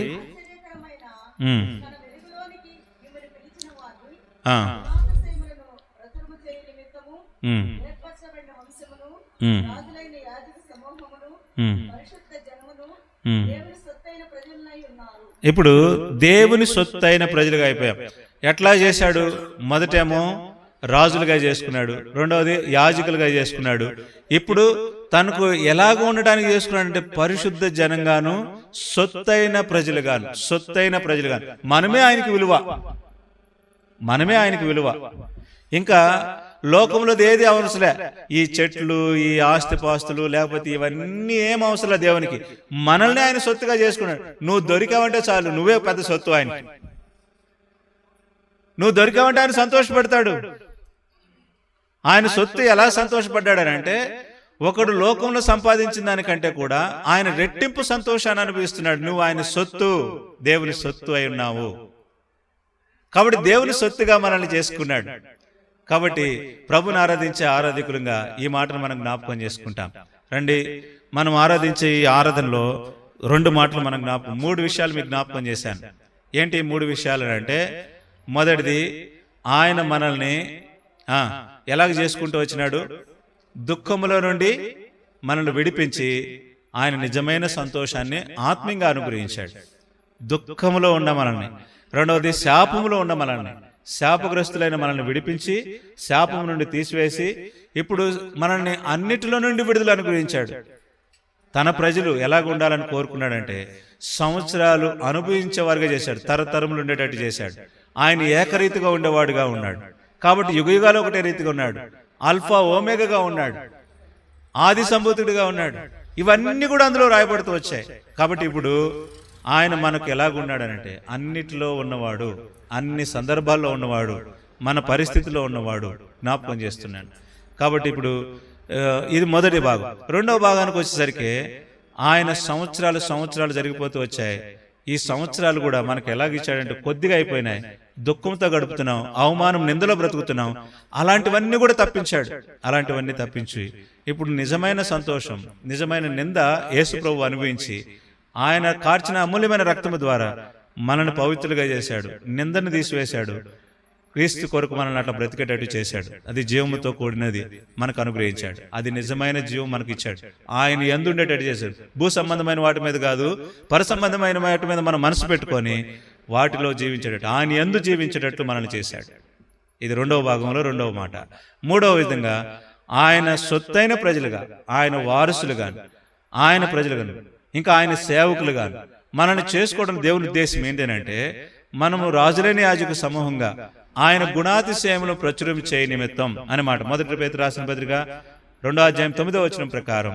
ఇప్పుడు దేవుని సొత్తైన ప్రజలుగా అయిపోయాం. ఎట్లా చేశాడు? మొదటేమో రాజులుగా చేసుకున్నాడు, రెండవది యాజకులుగా చేసుకున్నాడు. ఇప్పుడు తనకు ఎలాగో ఉండడానికి చేసుకున్నాడంటే పరిశుద్ధ జనంగాను, సొత్తైన ప్రజలుగాను. సొత్తైన ప్రజలుగాను మనమే ఆయనకి విలువ, మనమే ఆయనకి విలువ. ఇంకా లోకంలో ఏది అవసరలే, ఈ చెట్లు, ఈ ఆస్తిపాస్తులు, లేకపోతే ఇవన్నీ ఏం అవసరం దేవునికి. మనల్ని ఆయన సొత్తుగా చేసుకున్నాడు. నువ్వు దొరికావంటే చాలు, నువ్వే పెద్ద సొత్తు ఆయనకి. నువ్వు దొరికావంటే ఆయన సంతోషపడతాడు. ఆయన సొత్తు ఎలా సంతోషపడ్డాడనంటే, ఒకడు లోకంలో సంపాదించిన దానికంటే కూడా ఆయన రెట్టింపు సంతోషాన్ని అనుభవిస్తున్నాడు. నువ్వు ఆయన సొత్తు, దేవుని సొత్తు అయి ఉన్నావు. కాబట్టి దేవుని సొత్తుగా మనల్ని చేసుకున్నాడు. కాబట్టి ప్రభుని ఆరాధించే ఆరాధికులుగా ఈ మాటను మనం జ్ఞాపకం చేసుకుంటాం. రండి, మనం ఆరాధించే ఈ ఆరాధనలో 2 మాటలు మనం జ్ఞాపకం, 3 విషయాలు మీకు జ్ఞాపకం చేశాను. ఏంటి 3 విషయాలు అంటే, మొదటిది ఆయన మనల్ని ఎలాగ చేసుకుంటూ వచ్చినాడు? దుఃఖములో నుండి మనల్ని విడిపించి ఆయన నిజమైన సంతోషాన్ని ఆత్మీయంగా అనుగ్రహించాడు. దుఃఖములో ఉన్న మనల్ని, రెండవది శాపములో ఉన్న మనల్ని, శాపగ్రస్తులైన మనల్ని విడిపించి శాపము నుండి తీసివేసి ఇప్పుడు మనల్ని అన్నిటిలో నుండి విడుదల అనుగ్రహించాడు. తన ప్రజలు ఎలాగ ఉండాలని కోరుకున్నాడంటే సంవత్సరాలు అనుభవించేవారుగా చేశాడు, తరతరములు ఉండేటట్టు చేశాడు. ఆయన ఏకరీతిగా ఉండేవాడుగా ఉన్నాడు. కాబట్టి యుగయుగాలు ఒకటే రీతిగా ఉన్నాడు. ఆల్ఫా ఓమేగాగా ఉన్నాడు, ఆది సంభూతుడిగా ఉన్నాడు. ఇవన్నీ కూడా అందులో రాయబడుతూ వచ్చాయి. కాబట్టి ఇప్పుడు ఆయన మనకు ఎలాగున్నాడనంటే అన్నిటిలో ఉన్నవాడు, అన్ని సందర్భాల్లో ఉన్నవాడు, మన పరిస్థితిలో ఉన్నవాడు జ్ఞాపకం చేస్తున్నాడు. కాబట్టి ఇప్పుడు ఇది మొదటి భాగం. రెండవ భాగానికి వచ్చేసరికి ఆయన సంవత్సరాలు జరిగిపోతూ వచ్చాయి. ఈ సంవత్సరాలు కూడా మనకు ఎలాగిచ్చాడంటే కొద్దిగా అయిపోయినాయి. దుఃఖంతో గడుపుతున్నాం, అవమానం నిందలో బ్రతుకుతున్నాం. అలాంటివన్నీ కూడా తప్పించాడు. అలాంటివన్నీ తప్పించి ఇప్పుడు నిజమైన సంతోషం, నిజమైన నింద యేసు ప్రభువు అనుభవించి ఆయన కార్చిన అమూల్యమైన రక్తము ద్వారా మనల్ని పవిత్రులుగా చేశాడు, నిందను తీసివేశాడు, క్రీస్తు కొరకు మనల్ని అట్లా బ్రతికేటట్టు చేశాడు. అది జీవముతో కూడినది మనకు అనుగ్రహించాడు. అది నిజమైన జీవం మనకి ఇచ్చాడు. ఆయన యందు ఉండేటట్టు చేశాడు. భూ సంబంధమైన వాటి మీద కాదు, పర సంబంధమైన వాటి మీద మనం మనసు పెట్టుకొని వాటిలో జీవించేటట్టు, ఆయన యందు జీవించేటట్టు మనల్ని చేశాడు. ఇది రెండవ భాగంలో రెండవ మాట. మూడవ విధంగా ఆయన సొత్తైన ప్రజలుగా, ఆయన వారసులుగాను, ఆయన ప్రజలుగాను, ఇంకా ఆయన సేవకులుగాను మనల్ని చేసుకోవడం దేవుని ఉద్దేశం ఏంటంటే మనము రాజులైన యాజక సమూహంగా ఆయన గుణాతిశయములను ప్రచురం చేయ నిమిత్తం అన్నమాట. మొదటి పేతురు రాసిన పత్రిక 2వ అధ్యాయం 9వ వచనం ప్రకారం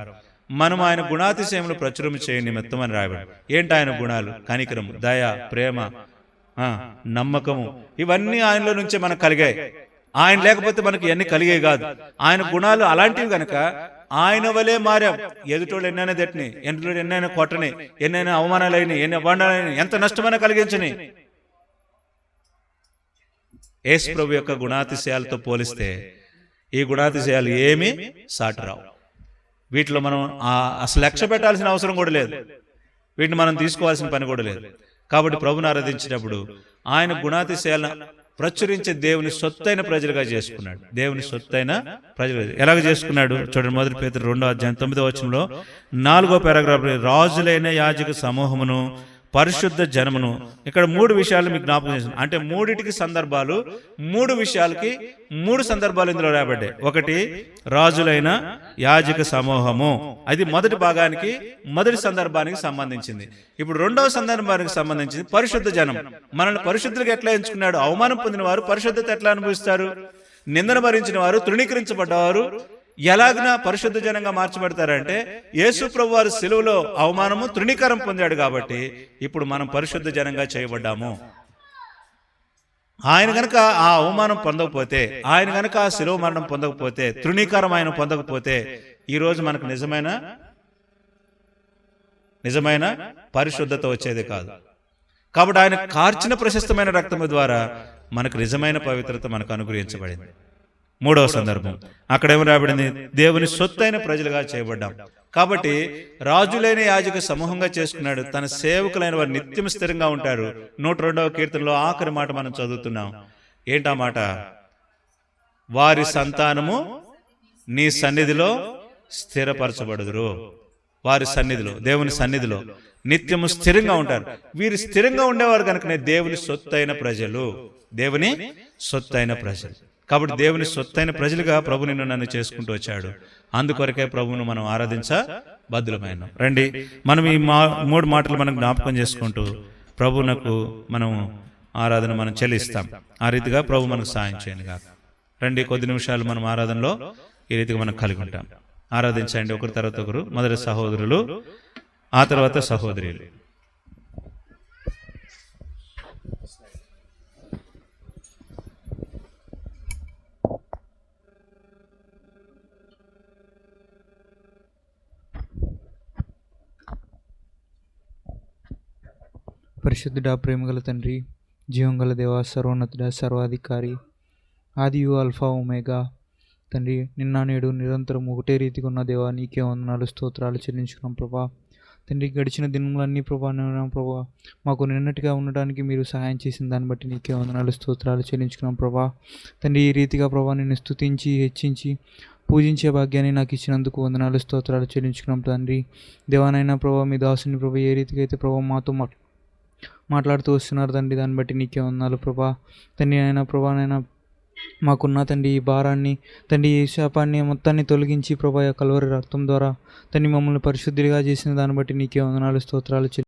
మనం ఆయన గుణాతిశయములు ప్రచురం చేయ నిమిత్తం అని రాయబడి. ఏంటి ఆయన గుణాలు? కనికరము, దయ, ప్రేమ, నమ్మకము, ఇవన్నీ ఆయనలో నుంచే మనకు కలిగాయి. ఆయన లేకపోతే మనకి ఇవన్నీ కలిగే కాదు. ఆయన గుణాలు అలాంటివి కనుక ఆయన వలే మారాం. ఎదుటోళ్ళు ఎన్నైనా దట్టిని, ఎంటోళ్ళు ఎన్నైనా కొట్టని, ఎన్నైనా అవమానాలైన, ఎన్ని అభాండాలైన, ఎంత నష్టమైనా కలిగించని, యేసు ప్రభు యొక్క గుణాతిశయాలతో పోలిస్తే ఈ గుణాతిశయాలు ఏమీ సాటిరావు. వీటిలో మనం అసలు లక్ష్య పెట్టాల్సిన అవసరం కూడా లేదు. వీటిని మనం తీసుకోవాల్సిన పని కూడా లేదు. కాబట్టి ప్రభుని ఆరాధించినప్పుడు ఆయన గుణాతిశయాలను ప్రచురించే దేవుని సొత్తైన ప్రజలుగా చేసుకున్నాడు. దేవుని సొత్తైన ప్రజలు ఎలాగ చేసుకున్నాడు చూడండి. మొదటి పేతురు 2వ అధ్యాయం 9వ వచనంలో 4వ పారాగ్రాఫ్, రాజులైన యాజక సమూహమును, పరిశుద్ధ జనమును. ఇక్కడ 3 విషయాలు మీకు జ్ఞాపకం చేసిన, అంటే 3టికి సందర్భాలు, 3 విషయాలకి 3 సందర్భాలు ఇందులో రాబడ్డాయి. ఒకటి రాజులైన యాజక సమూహము, అది మొదటి భాగానికి మొదటి సందర్భానికి సంబంధించింది. ఇప్పుడు రెండవ సందర్భానికి సంబంధించింది పరిశుద్ధ జనం. మనల్ని పరిశుద్ధులుగా ఎట్లా ఎంచుకున్నాడు? అవమానం పొందిన వారు పరిశుద్ధత ఎట్లా అనుభవిస్తారు? నిందన భరించిన వారు, తృణీకరించబడ్డవారు ఎలాగైనా పరిశుద్ధ జనంగా మార్చబడతారంటే యేసు ప్రభు వారు సిలువలో అవమానము, తృణీకారం పొందాడు కాబట్టి ఇప్పుడు మనం పరిశుద్ధ జనంగా చేయబడ్డాము. ఆయన గనక ఆ అవమానం పొందకపోతే, ఆయన గనక ఆ సిలువ మరణం పొందకపోతే, తృణీకారం ఆయన పొందకపోతే ఈరోజు మనకు నిజమైన పరిశుద్ధత వచ్చేది కాదు. కాబట్టి ఆయన కార్చిన ప్రశస్తమైన రక్తము ద్వారా మనకు నిజమైన పవిత్రత మనకు అనుగ్రహించబడింది. 3వ సందర్భం అక్కడేమో రాబడింది, దేవుని సొత్తైన ప్రజలుగా చేయబడ్డాం. కాబట్టి రాజులైన యాజక సమూహంగా చేసుకున్నాడు. తన సేవకులైన వారు నిత్యం స్థిరంగా ఉంటారు. 102వ కీర్తనలో ఆఖరి మాట మనం చదువుతున్నాం. ఏంటా మాట? వారి సంతానము నీ సన్నిధిలో స్థిరపరచబడుదురు. వారి సన్నిధిలో, దేవుని సన్నిధిలో నిత్యము స్థిరంగా ఉంటారు. వీరు స్థిరంగా ఉండేవారు కనుకనే దేవుని సొత్తైన ప్రజలు, దేవుని సొత్తైన ప్రజలు. కాబట్టి దేవుని సొత్తైన ప్రజలుగా ప్రభు నిన్ను నన్ను చేసుకుంటూ వచ్చాడు. అందుకొరకే ప్రభువును మనం ఆరాధించ బద్దులమైన రండి. మనం ఈ 3 మాటలు మనం జ్ఞాపకం చేసుకుంటూ ప్రభువునకు మనం ఆరాధన మనం చెల్లిస్తాం. ఆ రీతిగా ప్రభు మనకు సాయం చేయను కాక. రండి, కొద్ది నిమిషాలు మనం ఆరాధనలో ఈ రీతిగా మనం కలిగి ఉంటాం. ఆరాధించండి ఒకరి తర్వాత ఒకరు. మొదటి సహోదరులు, ఆ తర్వాత సహోదరులు. పరిశుద్ధుడా, ప్రేమగల తండ్రి, జీవంగల దేవా, సర్వోన్నతుడ, సర్వాధికారి, ఆదియు అల్ఫా ఒమేగా తండ్రి, నిన్న నేడు నిరంతరం ఒకటే రీతిగా ఉన్న దేవా, నీకే వందనాలు, స్తోత్రాలు చెల్లించుకున్నాం ప్రభా. తండ్రి, గడిచిన దినములన్నీ ప్రభా మాకు నిన్నటిగా ఉండడానికి మీరు సహాయం చేసిన దాన్ని బట్టి నీకే వందనాలు, స్తోత్రాలు చెల్లించుకున్నాం ప్రభా. తండ్రి, ఈ రీతిగా ప్రభా నిన్ను స్తుతించి హెచ్చించి పూజించే భాగ్యాన్ని నాకు ఇచ్చినందుకు వందనాలు, స్తోత్రాలు చెల్లించుకున్నాం తండ్రి. దేవానైనా ప్రభా, మీ దాసుని ప్రభా ఏ రీతిగా అయితే ప్రభా మాట్లాడుతూ వస్తున్నారు తండ్రి. దాన్ని బట్టి నీకే వందనాలు ప్రభా. తండ్రి అయినా ప్రభానైనా మాకున్న తండ్రి ఈ భారాన్ని తండ్రి ఈ శాపాన్ని మొత్తాన్ని తొలగించి ప్రభా కల్వరి రక్తం ద్వారా తండ్రి మమ్మల్ని పరిశుద్ధిగా చేసిన దాన్ని బట్టి నీకే వందనాలు స్తోత్రాలు